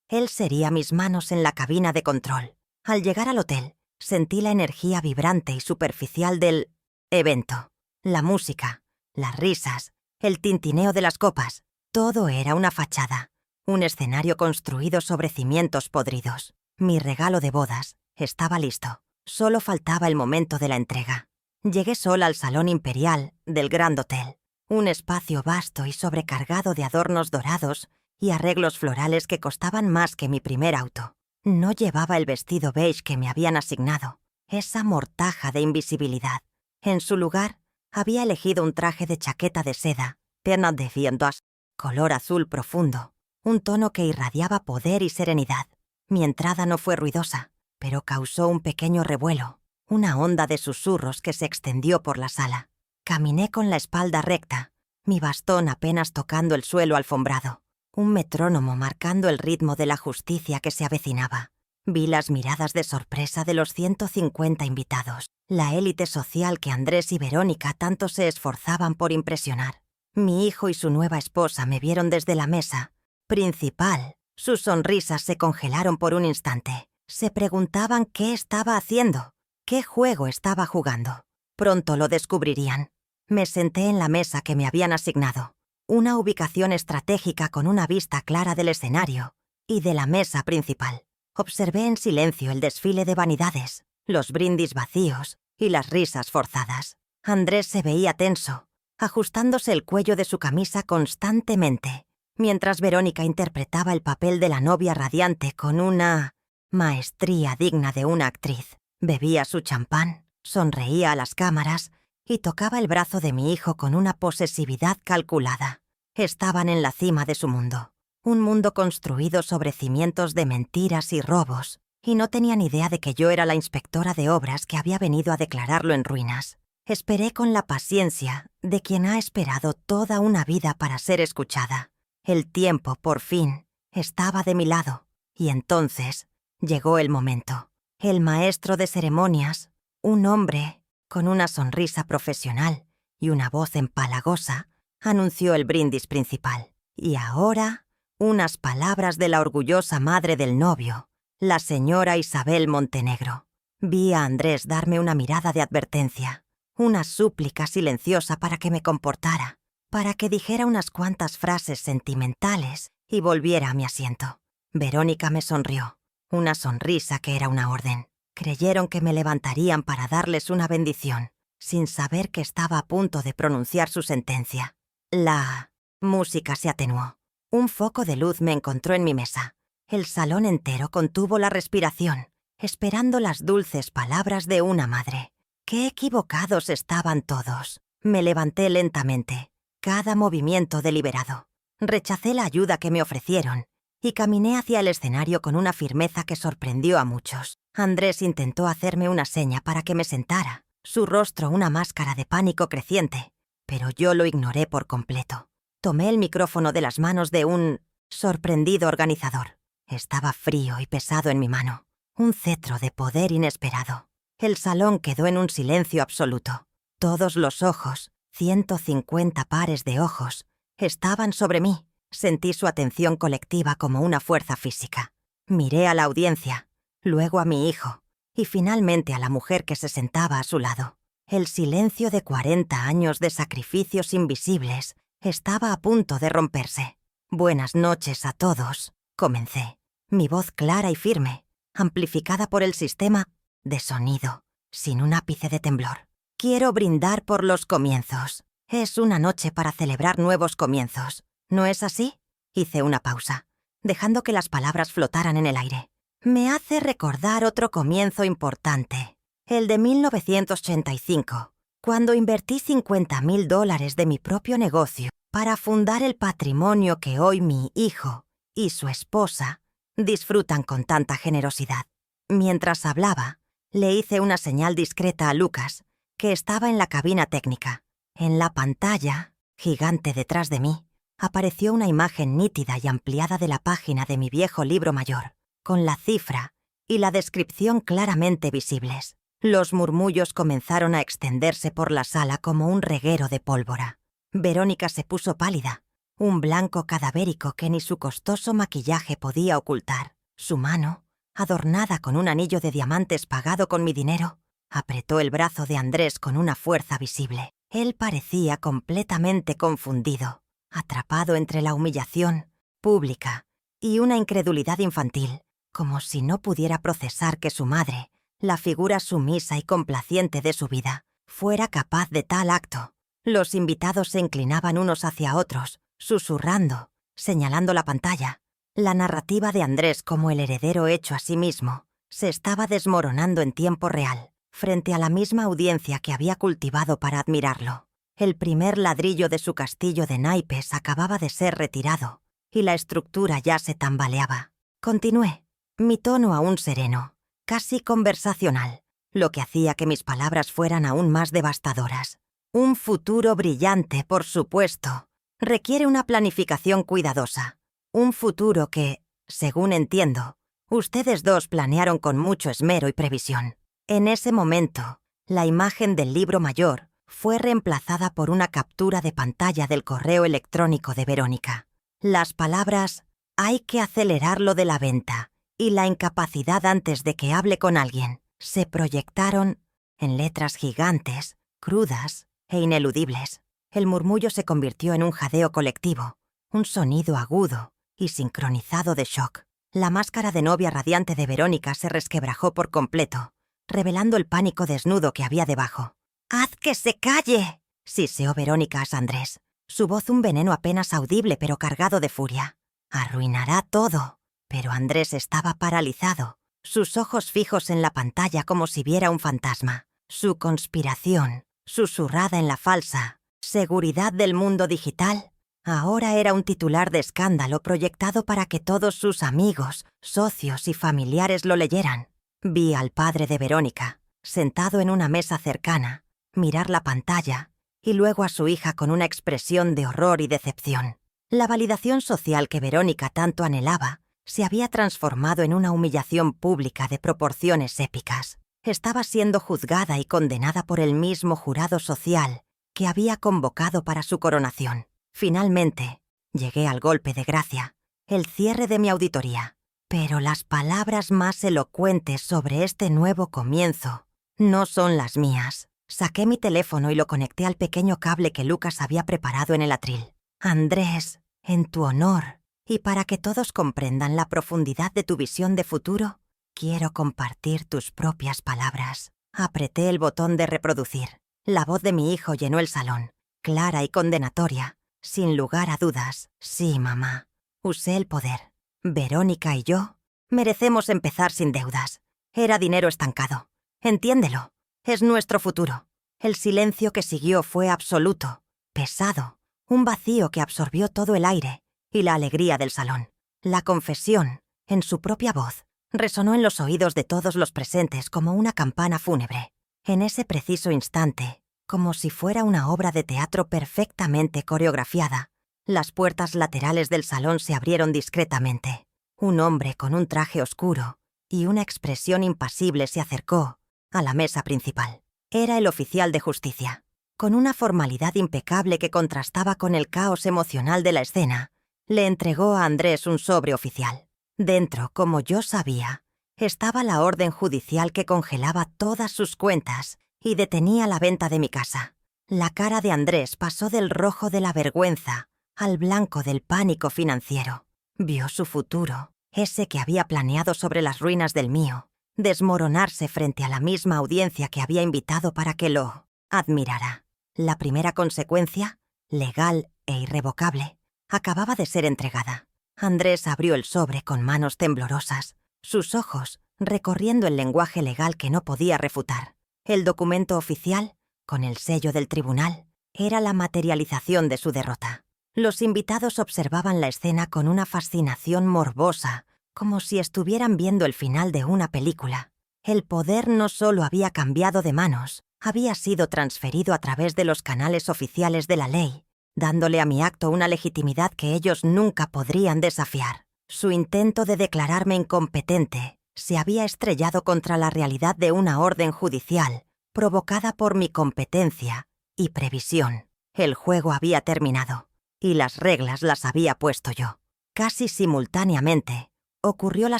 Él sería mis manos en la cabina de control. Al llegar al hotel, sentí la energía vibrante y superficial del evento. La música, las risas, el tintineo de las copas, todo era una fachada, un escenario construido sobre cimientos podridos. Mi regalo de bodas estaba listo, solo faltaba el momento de la entrega. Llegué sola al salón imperial del Grand Hotel, un espacio vasto y sobrecargado de adornos dorados y arreglos florales que costaban más que mi primer auto. No llevaba el vestido beige que me habían asignado, esa mortaja de invisibilidad. En su lugar, había elegido un traje de chaqueta de seda, perna de vientos, color azul profundo, un tono que irradiaba poder y serenidad. Mi entrada no fue ruidosa, pero causó un pequeño revuelo, una onda de susurros que se extendió por la sala. Caminé con la espalda recta, mi bastón apenas tocando el suelo alfombrado, un metrónomo marcando el ritmo de la justicia que se avecinaba. Vi las miradas de sorpresa de los 150 invitados, la élite social que Andrés y Verónica tanto se esforzaban por impresionar. Mi hijo y su nueva esposa me vieron desde la mesa principal. Sus sonrisas se congelaron por un instante. Se preguntaban qué estaba haciendo, qué juego estaba jugando. Pronto lo descubrirían. Me senté en la mesa que me habían asignado, una ubicación estratégica con una vista clara del escenario y de la mesa principal. Observé en silencio el desfile de vanidades, los brindis vacíos y las risas forzadas. Andrés se veía tenso, ajustándose el cuello de su camisa constantemente, mientras Verónica interpretaba el papel de la novia radiante con una maestría digna de una actriz. Bebía su champán, sonreía a las cámaras y tocaba el brazo de mi hijo con una posesividad calculada. Estaban en la cima de su mundo, un mundo construido sobre cimientos de mentiras y robos, y no tenían idea de que yo era la inspectora de obras que había venido a declararlo en ruinas. Esperé con la paciencia de quien ha esperado toda una vida para ser escuchada. El tiempo, por fin, estaba de mi lado. Y entonces llegó el momento. El maestro de ceremonias, un hombre con una sonrisa profesional y una voz empalagosa, anunció el brindis principal. Y ahora, unas palabras de la orgullosa madre del novio, la señora Isabel Montenegro. Vi a Andrés darme una mirada de advertencia, una súplica silenciosa para que me comportara, para que dijera unas cuantas frases sentimentales y volviera a mi asiento. Verónica me sonrió, una sonrisa que era una orden. Creyeron que me levantarían para darles una bendición, sin saber que estaba a punto de pronunciar su sentencia. La música se atenuó. Un foco de luz me encontró en mi mesa. El salón entero contuvo la respiración, esperando las dulces palabras de una madre. ¡Qué equivocados estaban todos! Me levanté lentamente, cada movimiento deliberado. Rechacé la ayuda que me ofrecieron y caminé hacia el escenario con una firmeza que sorprendió a muchos. Andrés intentó hacerme una seña para que me sentara, su rostro una máscara de pánico creciente, pero yo lo ignoré por completo. Tomé el micrófono de las manos de un sorprendido organizador. Estaba frío y pesado en mi mano, un cetro de poder inesperado. El salón quedó en un silencio absoluto. Todos los ojos, 150 pares de ojos, estaban sobre mí. Sentí su atención colectiva como una fuerza física. Miré a la audiencia, luego a mi hijo, y finalmente a la mujer que se sentaba a su lado. El silencio de 40 años de sacrificios invisibles estaba a punto de romperse. «Buenas noches a todos», comencé, mi voz clara y firme, amplificada por el sistema de sonido, sin un ápice de temblor. «Quiero brindar por los comienzos. Es una noche para celebrar nuevos comienzos. ¿No es así?», hice una pausa, dejando que las palabras flotaran en el aire. «Me hace recordar otro comienzo importante, el de 1985, cuando invertí $50,000 de mi propio negocio para fundar el patrimonio que hoy mi hijo y su esposa disfrutan con tanta generosidad». Mientras hablaba, le hice una señal discreta a Lucas, que estaba en la cabina técnica. En la pantalla, gigante detrás de mí, apareció una imagen nítida y ampliada de la página de mi viejo libro mayor, con la cifra y la descripción claramente visibles. Los murmullos comenzaron a extenderse por la sala como un reguero de pólvora. Verónica se puso pálida, un blanco cadavérico que ni su costoso maquillaje podía ocultar. Su mano, adornada con un anillo de diamantes pagado con mi dinero, apretó el brazo de Andrés con una fuerza visible. Él parecía completamente confundido, atrapado entre la humillación pública y una incredulidad infantil, como si no pudiera procesar que su madre, la figura sumisa y complaciente de su vida, fuera capaz de tal acto. Los invitados se inclinaban unos hacia otros, susurrando, señalando la pantalla. La narrativa de Andrés como el heredero hecho a sí mismo se estaba desmoronando en tiempo real, frente a la misma audiencia que había cultivado para admirarlo. El primer ladrillo de su castillo de naipes acababa de ser retirado, y la estructura ya se tambaleaba. Continué, mi tono aún sereno, casi conversacional, lo que hacía que mis palabras fueran aún más devastadoras. Un futuro brillante, por supuesto, requiere una planificación cuidadosa. Un futuro que, según entiendo, ustedes dos planearon con mucho esmero y previsión. En ese momento, la imagen del libro mayor fue reemplazada por una captura de pantalla del correo electrónico de Verónica. Las palabras «hay que acelerar lo de la venta» y la incapacidad antes de que hable con alguien se proyectaron en letras gigantes, crudas e ineludibles. El murmullo se convirtió en un jadeo colectivo, un sonido agudo y sincronizado de shock. La máscara de novia radiante de Verónica se resquebrajó por completo, revelando el pánico desnudo que había debajo. «¡Haz que se calle!», siseó Verónica a Andrés, su voz un veneno apenas audible pero cargado de furia. «Arruinará todo». Pero Andrés estaba paralizado, sus ojos fijos en la pantalla como si viera un fantasma. Su conspiración, susurrada en la falsa seguridad del mundo digital, ahora era un titular de escándalo proyectado para que todos sus amigos, socios y familiares lo leyeran. Vi al padre de Verónica, sentado en una mesa cercana, mirar la pantalla y luego a su hija con una expresión de horror y decepción. La validación social que Verónica tanto anhelaba se había transformado en una humillación pública de proporciones épicas. Estaba siendo juzgada y condenada por el mismo jurado social que había convocado para su coronación. Finalmente, llegué al golpe de gracia, el cierre de mi auditoría. Pero las palabras más elocuentes sobre este nuevo comienzo no son las mías. Saqué mi teléfono y lo conecté al pequeño cable que Lucas había preparado en el atril. Andrés, en tu honor, y para que todos comprendan la profundidad de tu visión de futuro, quiero compartir tus propias palabras. Apreté el botón de reproducir. La voz de mi hijo llenó el salón, clara y condenatoria. Sin lugar a dudas, sí, mamá. Usé el poder. Verónica y yo merecemos empezar sin deudas. Era dinero estancado. Entiéndelo. Es nuestro futuro. El silencio que siguió fue absoluto, pesado, un vacío que absorbió todo el aire y la alegría del salón. La confesión, en su propia voz, resonó en los oídos de todos los presentes como una campana fúnebre. En ese preciso instante, como si fuera una obra de teatro perfectamente coreografiada, las puertas laterales del salón se abrieron discretamente. Un hombre con un traje oscuro y una expresión impasible se acercó a la mesa principal. Era el oficial de justicia. Con una formalidad impecable que contrastaba con el caos emocional de la escena, le entregó a Andrés un sobre oficial. Dentro, como yo sabía, estaba la orden judicial que congelaba todas sus cuentas y detenía la venta de mi casa. La cara de Andrés pasó del rojo de la vergüenza al blanco del pánico financiero. Vio su futuro, ese que había planeado sobre las ruinas del mío, desmoronarse frente a la misma audiencia que había invitado para que lo admirara. La primera consecuencia, legal e irrevocable, acababa de ser entregada. Andrés abrió el sobre con manos temblorosas, sus ojos recorriendo el lenguaje legal que no podía refutar. El documento oficial, con el sello del tribunal, era la materialización de su derrota. Los invitados observaban la escena con una fascinación morbosa, como si estuvieran viendo el final de una película. El poder no solo había cambiado de manos, había sido transferido a través de los canales oficiales de la ley, dándole a mi acto una legitimidad que ellos nunca podrían desafiar. Su intento de declararme incompetente se había estrellado contra la realidad de una orden judicial, provocada por mi competencia y previsión. El juego había terminado, y las reglas las había puesto yo. Casi simultáneamente, ocurrió la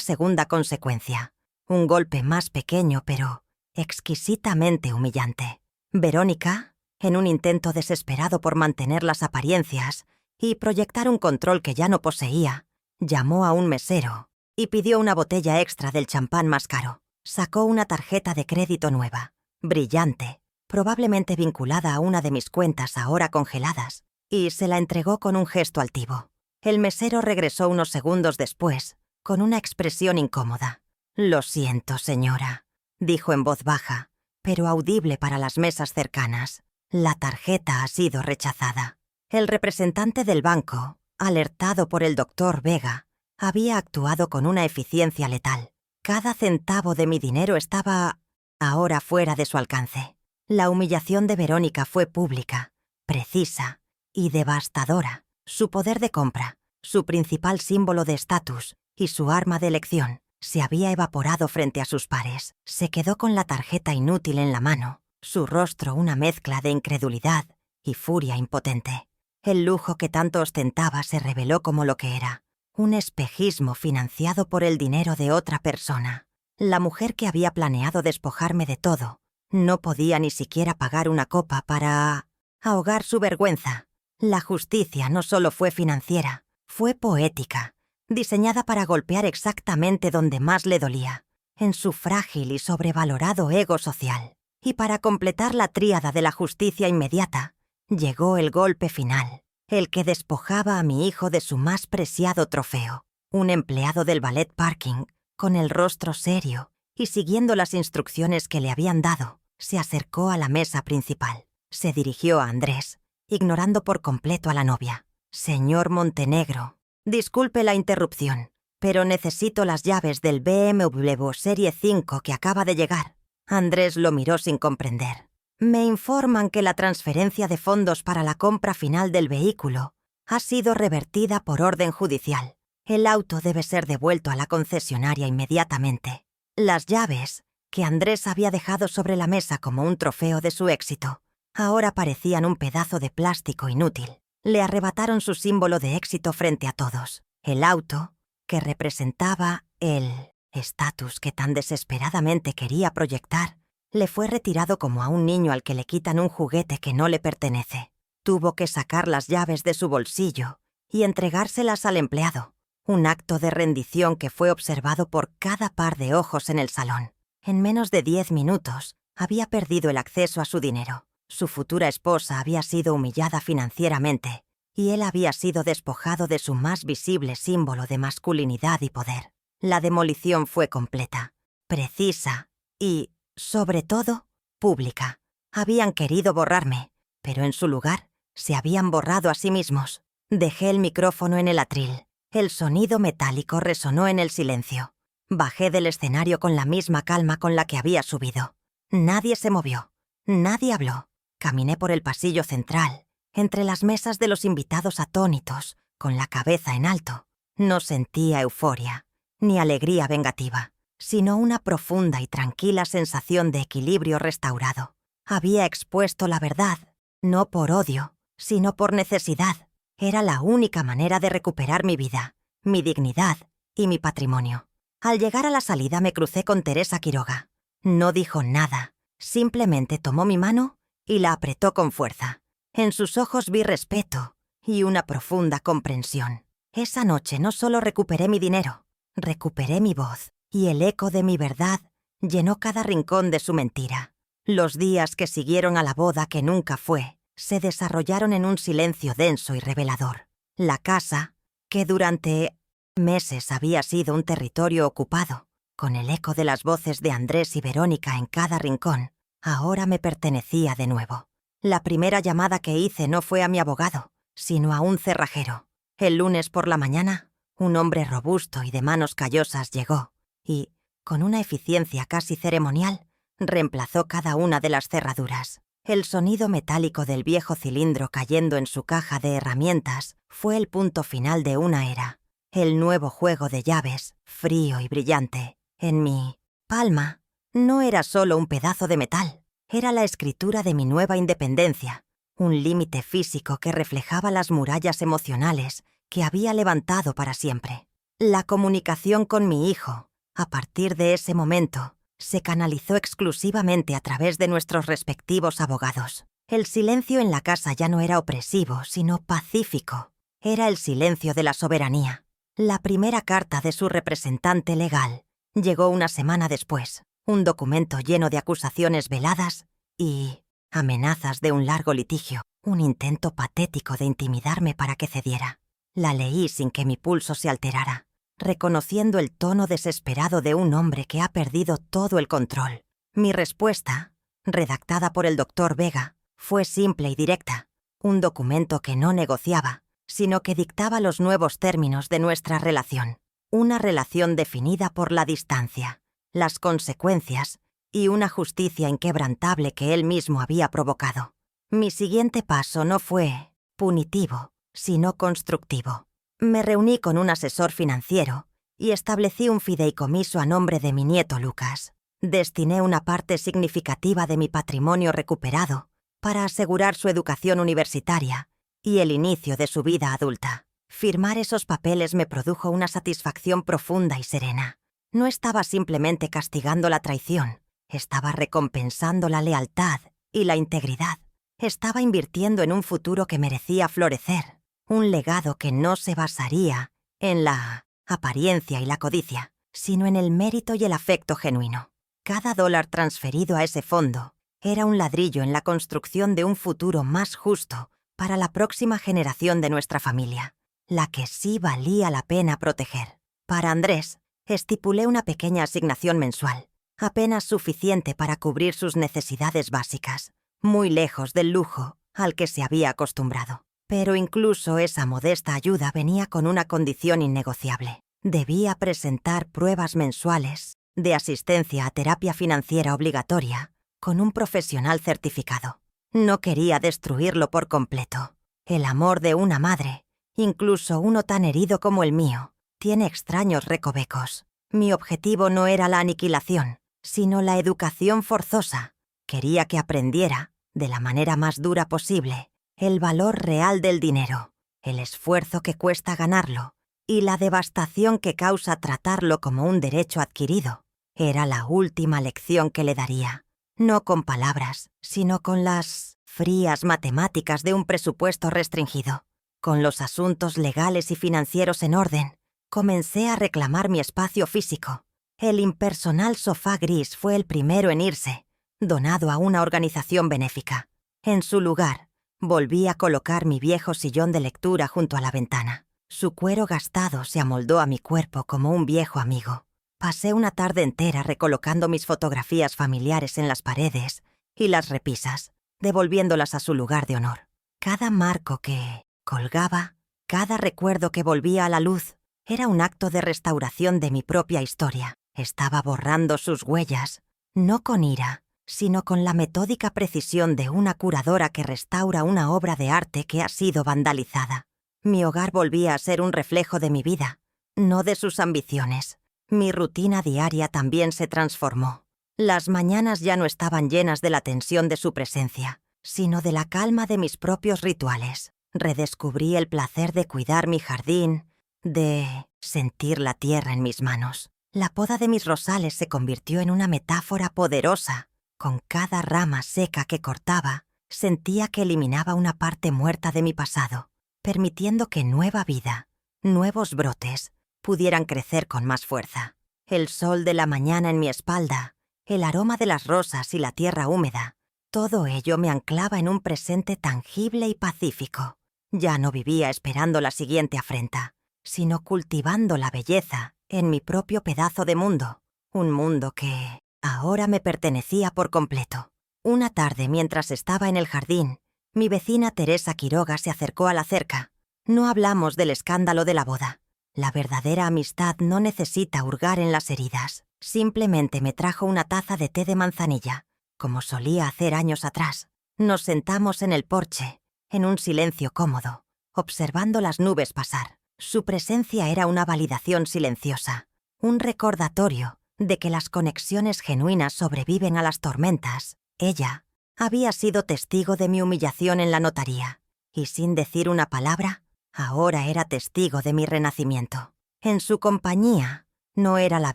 segunda consecuencia, un golpe más pequeño pero exquisitamente humillante. Verónica, en un intento desesperado por mantener las apariencias y proyectar un control que ya no poseía, llamó a un mesero y pidió una botella extra del champán más caro. Sacó una tarjeta de crédito nueva, brillante, probablemente vinculada a una de mis cuentas ahora congeladas, y se la entregó con un gesto altivo. El mesero regresó unos segundos después, con una expresión incómoda. «Lo siento, señora», dijo en voz baja, pero audible para las mesas cercanas. «La tarjeta ha sido rechazada». El representante del banco, alertado por el doctor Vega, había actuado con una eficiencia letal. Cada centavo de mi dinero estaba ahora fuera de su alcance. La humillación de Verónica fue pública, precisa y devastadora. Su poder de compra, su principal símbolo de estatus y su arma de elección, se había evaporado frente a sus pares. Se quedó con la tarjeta inútil en la mano, su rostro una mezcla de incredulidad y furia impotente. El lujo que tanto ostentaba se reveló como lo que era, un espejismo financiado por el dinero de otra persona. La mujer que había planeado despojarme de todo no podía ni siquiera pagar una copa para ahogar su vergüenza. La justicia no solo fue financiera, fue poética, diseñada para golpear exactamente donde más le dolía, en su frágil y sobrevalorado ego social. Y para completar la tríada de la justicia inmediata, llegó el golpe final, el que despojaba a mi hijo de su más preciado trofeo. Un empleado del ballet parking, con el rostro serio y siguiendo las instrucciones que le habían dado, se acercó a la mesa principal. Se dirigió a Andrés, ignorando por completo a la novia. «Señor Montenegro, disculpe la interrupción, pero necesito las llaves del BMW Serie 5 que acaba de llegar». Andrés lo miró sin comprender. Me informan que la transferencia de fondos para la compra final del vehículo ha sido revertida por orden judicial. El auto debe ser devuelto a la concesionaria inmediatamente. Las llaves, que Andrés había dejado sobre la mesa como un trofeo de su éxito, ahora parecían un pedazo de plástico inútil. Le arrebataron su símbolo de éxito frente a todos. El auto, que representaba el estatus que tan desesperadamente quería proyectar, le fue retirado como a un niño al que le quitan un juguete que no le pertenece. Tuvo que sacar las llaves de su bolsillo y entregárselas al empleado, un acto de rendición que fue observado por cada par de ojos en el salón. En menos de 10 minutos había perdido el acceso a su dinero. Su futura esposa había sido humillada financieramente y él había sido despojado de su más visible símbolo de masculinidad y poder. La demolición fue completa, precisa y, sobre todo, pública. Habían querido borrarme, pero en su lugar se habían borrado a sí mismos. Dejé el micrófono en el atril. El sonido metálico resonó en el silencio. Bajé del escenario con la misma calma con la que había subido. Nadie se movió. Nadie habló. Caminé por el pasillo central, entre las mesas de los invitados atónitos, con la cabeza en alto. No sentía euforia, ni alegría vengativa, sino una profunda y tranquila sensación de equilibrio restaurado. Había expuesto la verdad, no por odio, sino por necesidad. Era la única manera de recuperar mi vida, mi dignidad y mi patrimonio. Al llegar a la salida me crucé con Teresa Quiroga. No dijo nada, simplemente tomó mi mano y la apretó con fuerza. En sus ojos vi respeto y una profunda comprensión. Esa noche no solo recuperé mi dinero, recuperé mi voz, y el eco de mi verdad llenó cada rincón de su mentira. Los días que siguieron a la boda que nunca fue, se desarrollaron en un silencio denso y revelador. La casa, que durante meses había sido un territorio ocupado, con el eco de las voces de Andrés y Verónica en cada rincón, ahora me pertenecía de nuevo. La primera llamada que hice no fue a mi abogado, sino a un cerrajero. El lunes por la mañana, un hombre robusto y de manos callosas llegó y, con una eficiencia casi ceremonial, reemplazó cada una de las cerraduras. El sonido metálico del viejo cilindro cayendo en su caja de herramientas fue el punto final de una era. El nuevo juego de llaves, frío y brillante, en mi palma, no era solo un pedazo de metal, era la escritura de mi nueva independencia, un límite físico que reflejaba las murallas emocionales que había levantado para siempre. La comunicación con mi hijo, a partir de ese momento, se canalizó exclusivamente a través de nuestros respectivos abogados. El silencio en la casa ya no era opresivo, sino pacífico. Era el silencio de la soberanía. La primera carta de su representante legal llegó una semana después, un documento lleno de acusaciones veladas y amenazas de un largo litigio, un intento patético de intimidarme para que cediera. La leí sin que mi pulso se alterara, reconociendo el tono desesperado de un hombre que ha perdido todo el control. Mi respuesta, redactada por el doctor Vega, fue simple y directa, un documento que no negociaba, sino que dictaba los nuevos términos de nuestra relación, una relación definida por la distancia, las consecuencias y una justicia inquebrantable que él mismo había provocado. Mi siguiente paso no fue punitivo, sino constructivo. Me reuní con un asesor financiero y establecí un fideicomiso a nombre de mi nieto Lucas. Destiné una parte significativa de mi patrimonio recuperado para asegurar su educación universitaria y el inicio de su vida adulta. Firmar esos papeles me produjo una satisfacción profunda y serena. No estaba simplemente castigando la traición, estaba recompensando la lealtad y la integridad. Estaba invirtiendo en un futuro que merecía florecer, un legado que no se basaría en la apariencia y la codicia, sino en el mérito y el afecto genuino. Cada dólar transferido a ese fondo era un ladrillo en la construcción de un futuro más justo para la próxima generación de nuestra familia, la que sí valía la pena proteger. Para Andrés, estipulé una pequeña asignación mensual, apenas suficiente para cubrir sus necesidades básicas, muy lejos del lujo al que se había acostumbrado. Pero incluso esa modesta ayuda venía con una condición innegociable. Debía presentar pruebas mensuales de asistencia a terapia financiera obligatoria con un profesional certificado. No quería destruirlo por completo. El amor de una madre, incluso uno tan herido como el mío, tiene extraños recovecos. Mi objetivo no era la aniquilación, sino la educación forzosa. Quería que aprendiera, de la manera más dura posible, el valor real del dinero, el esfuerzo que cuesta ganarlo y la devastación que causa tratarlo como un derecho adquirido. Era la última lección que le daría, no con palabras, sino con las frías matemáticas de un presupuesto restringido. Con los asuntos legales y financieros en orden, comencé a reclamar mi espacio físico. El impersonal sofá gris fue el primero en irse, donado a una organización benéfica. En su lugar, volví a colocar mi viejo sillón de lectura junto a la ventana. Su cuero gastado se amoldó a mi cuerpo como un viejo amigo. Pasé una tarde entera recolocando mis fotografías familiares en las paredes y las repisas, devolviéndolas a su lugar de honor. Cada marco que colgaba, cada recuerdo que volvía a la luz, era un acto de restauración de mi propia historia. Estaba borrando sus huellas, no con ira, sino con la metódica precisión de una curadora que restaura una obra de arte que ha sido vandalizada. Mi hogar volvía a ser un reflejo de mi vida, no de sus ambiciones. Mi rutina diaria también se transformó. Las mañanas ya no estaban llenas de la tensión de su presencia, sino de la calma de mis propios rituales. Redescubrí el placer de cuidar mi jardín, de sentir la tierra en mis manos. La poda de mis rosales se convirtió en una metáfora poderosa. Con cada rama seca que cortaba, sentía que eliminaba una parte muerta de mi pasado, permitiendo que nueva vida, nuevos brotes, pudieran crecer con más fuerza. El sol de la mañana en mi espalda, el aroma de las rosas y la tierra húmeda, todo ello me anclaba en un presente tangible y pacífico. Ya no vivía esperando la siguiente afrenta, sino cultivando la belleza en mi propio pedazo de mundo, un mundo que ahora me pertenecía por completo. Una tarde, mientras estaba en el jardín, mi vecina Teresa Quiroga se acercó a la cerca. No hablamos del escándalo de la boda. La verdadera amistad no necesita hurgar en las heridas. Simplemente me trajo una taza de té de manzanilla, como solía hacer años atrás. Nos sentamos en el porche, en un silencio cómodo, observando las nubes pasar. Su presencia era una validación silenciosa, un recordatorio de que las conexiones genuinas sobreviven a las tormentas. Ella había sido testigo de mi humillación en la notaría, y sin decir una palabra, ahora era testigo de mi renacimiento. En su compañía, no era la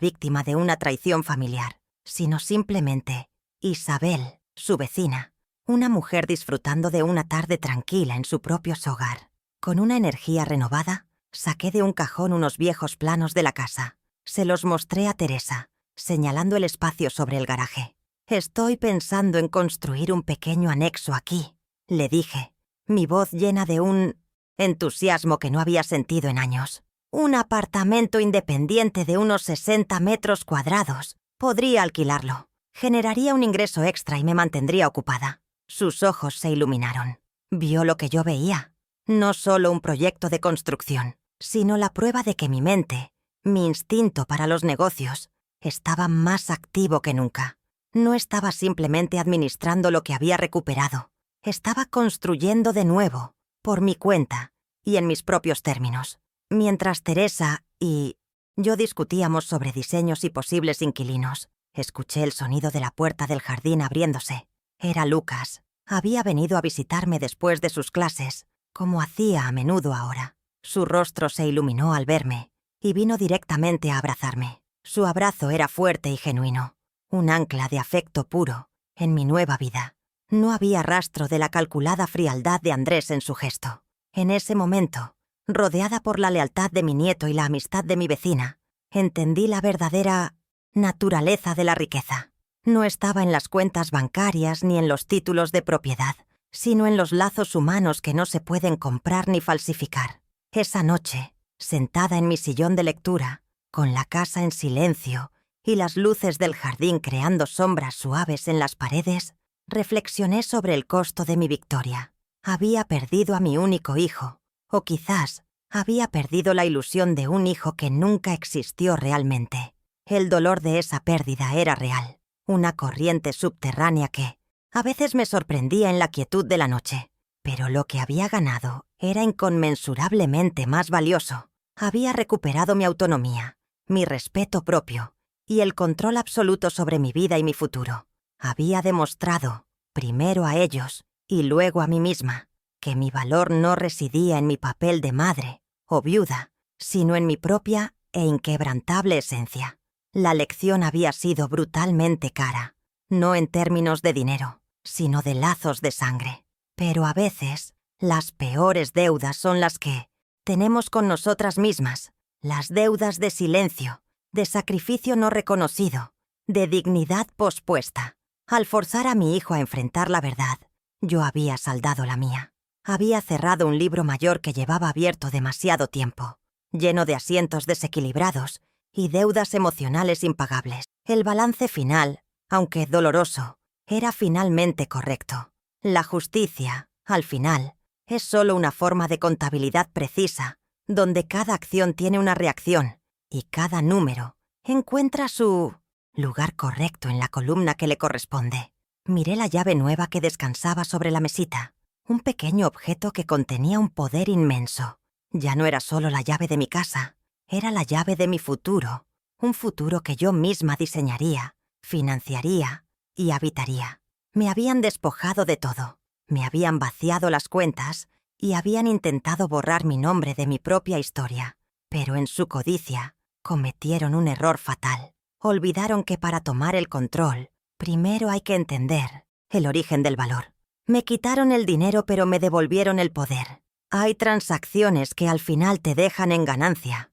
víctima de una traición familiar, sino simplemente Isabel, su vecina, una mujer disfrutando de una tarde tranquila en su propio hogar. Con una energía renovada, saqué de un cajón unos viejos planos de la casa. Se los mostré a Teresa, señalando el espacio sobre el garaje. «Estoy pensando en construir un pequeño anexo aquí», le dije, mi voz llena de un entusiasmo que no había sentido en años. «Un apartamento independiente de unos 60 metros cuadrados. Podría alquilarlo. Generaría un ingreso extra y me mantendría ocupada». Sus ojos se iluminaron. Vio lo que yo veía. No solo un proyecto de construcción, sino la prueba de que mi mente, mi instinto para los negocios, estaba más activo que nunca. No estaba simplemente administrando lo que había recuperado. Estaba construyendo de nuevo, por mi cuenta y en mis propios términos. Mientras Teresa y yo discutíamos sobre diseños y posibles inquilinos, escuché el sonido de la puerta del jardín abriéndose. Era Lucas. Había venido a visitarme después de sus clases, como hacía a menudo ahora. Su rostro se iluminó al verme y vino directamente a abrazarme. Su abrazo era fuerte y genuino, un ancla de afecto puro en mi nueva vida. No había rastro de la calculada frialdad de Andrés en su gesto. En ese momento, rodeada por la lealtad de mi nieto y la amistad de mi vecina, entendí la verdadera naturaleza de la riqueza. No estaba en las cuentas bancarias ni en los títulos de propiedad, sino en los lazos humanos que no se pueden comprar ni falsificar. Esa noche, sentada en mi sillón de lectura, con la casa en silencio y las luces del jardín creando sombras suaves en las paredes, reflexioné sobre el costo de mi victoria. Había perdido a mi único hijo, o quizás había perdido la ilusión de un hijo que nunca existió realmente. El dolor de esa pérdida era real, una corriente subterránea que a veces me sorprendía en la quietud de la noche. Pero lo que había ganado era inconmensurablemente más valioso. Había recuperado mi autonomía, mi respeto propio y el control absoluto sobre mi vida y mi futuro. Había demostrado, primero a ellos y luego a mí misma, que mi valor no residía en mi papel de madre o viuda, sino en mi propia e inquebrantable esencia. La lección había sido brutalmente cara, no en términos de dinero, sino de lazos de sangre. Pero a veces, las peores deudas son las que tenemos con nosotras mismas, las deudas de silencio, de sacrificio no reconocido, de dignidad pospuesta. Al forzar a mi hijo a enfrentar la verdad, yo había saldado la mía. Había cerrado un libro mayor que llevaba abierto demasiado tiempo, lleno de asientos desequilibrados y deudas emocionales impagables. El balance final, aunque doloroso, era finalmente correcto. La justicia, al final, es solo una forma de contabilidad precisa, donde cada acción tiene una reacción y cada número encuentra su lugar correcto en la columna que le corresponde. Miré la llave nueva que descansaba sobre la mesita, un pequeño objeto que contenía un poder inmenso. Ya no era solo la llave de mi casa, era la llave de mi futuro, un futuro que yo misma diseñaría, financiaría y habitaría. Me habían despojado de todo, me habían vaciado las cuentas y habían intentado borrar mi nombre de mi propia historia. Pero en su codicia cometieron un error fatal. Olvidaron que para tomar el control, primero hay que entender el origen del valor. Me quitaron el dinero pero me devolvieron el poder. Hay transacciones que al final te dejan en ganancia,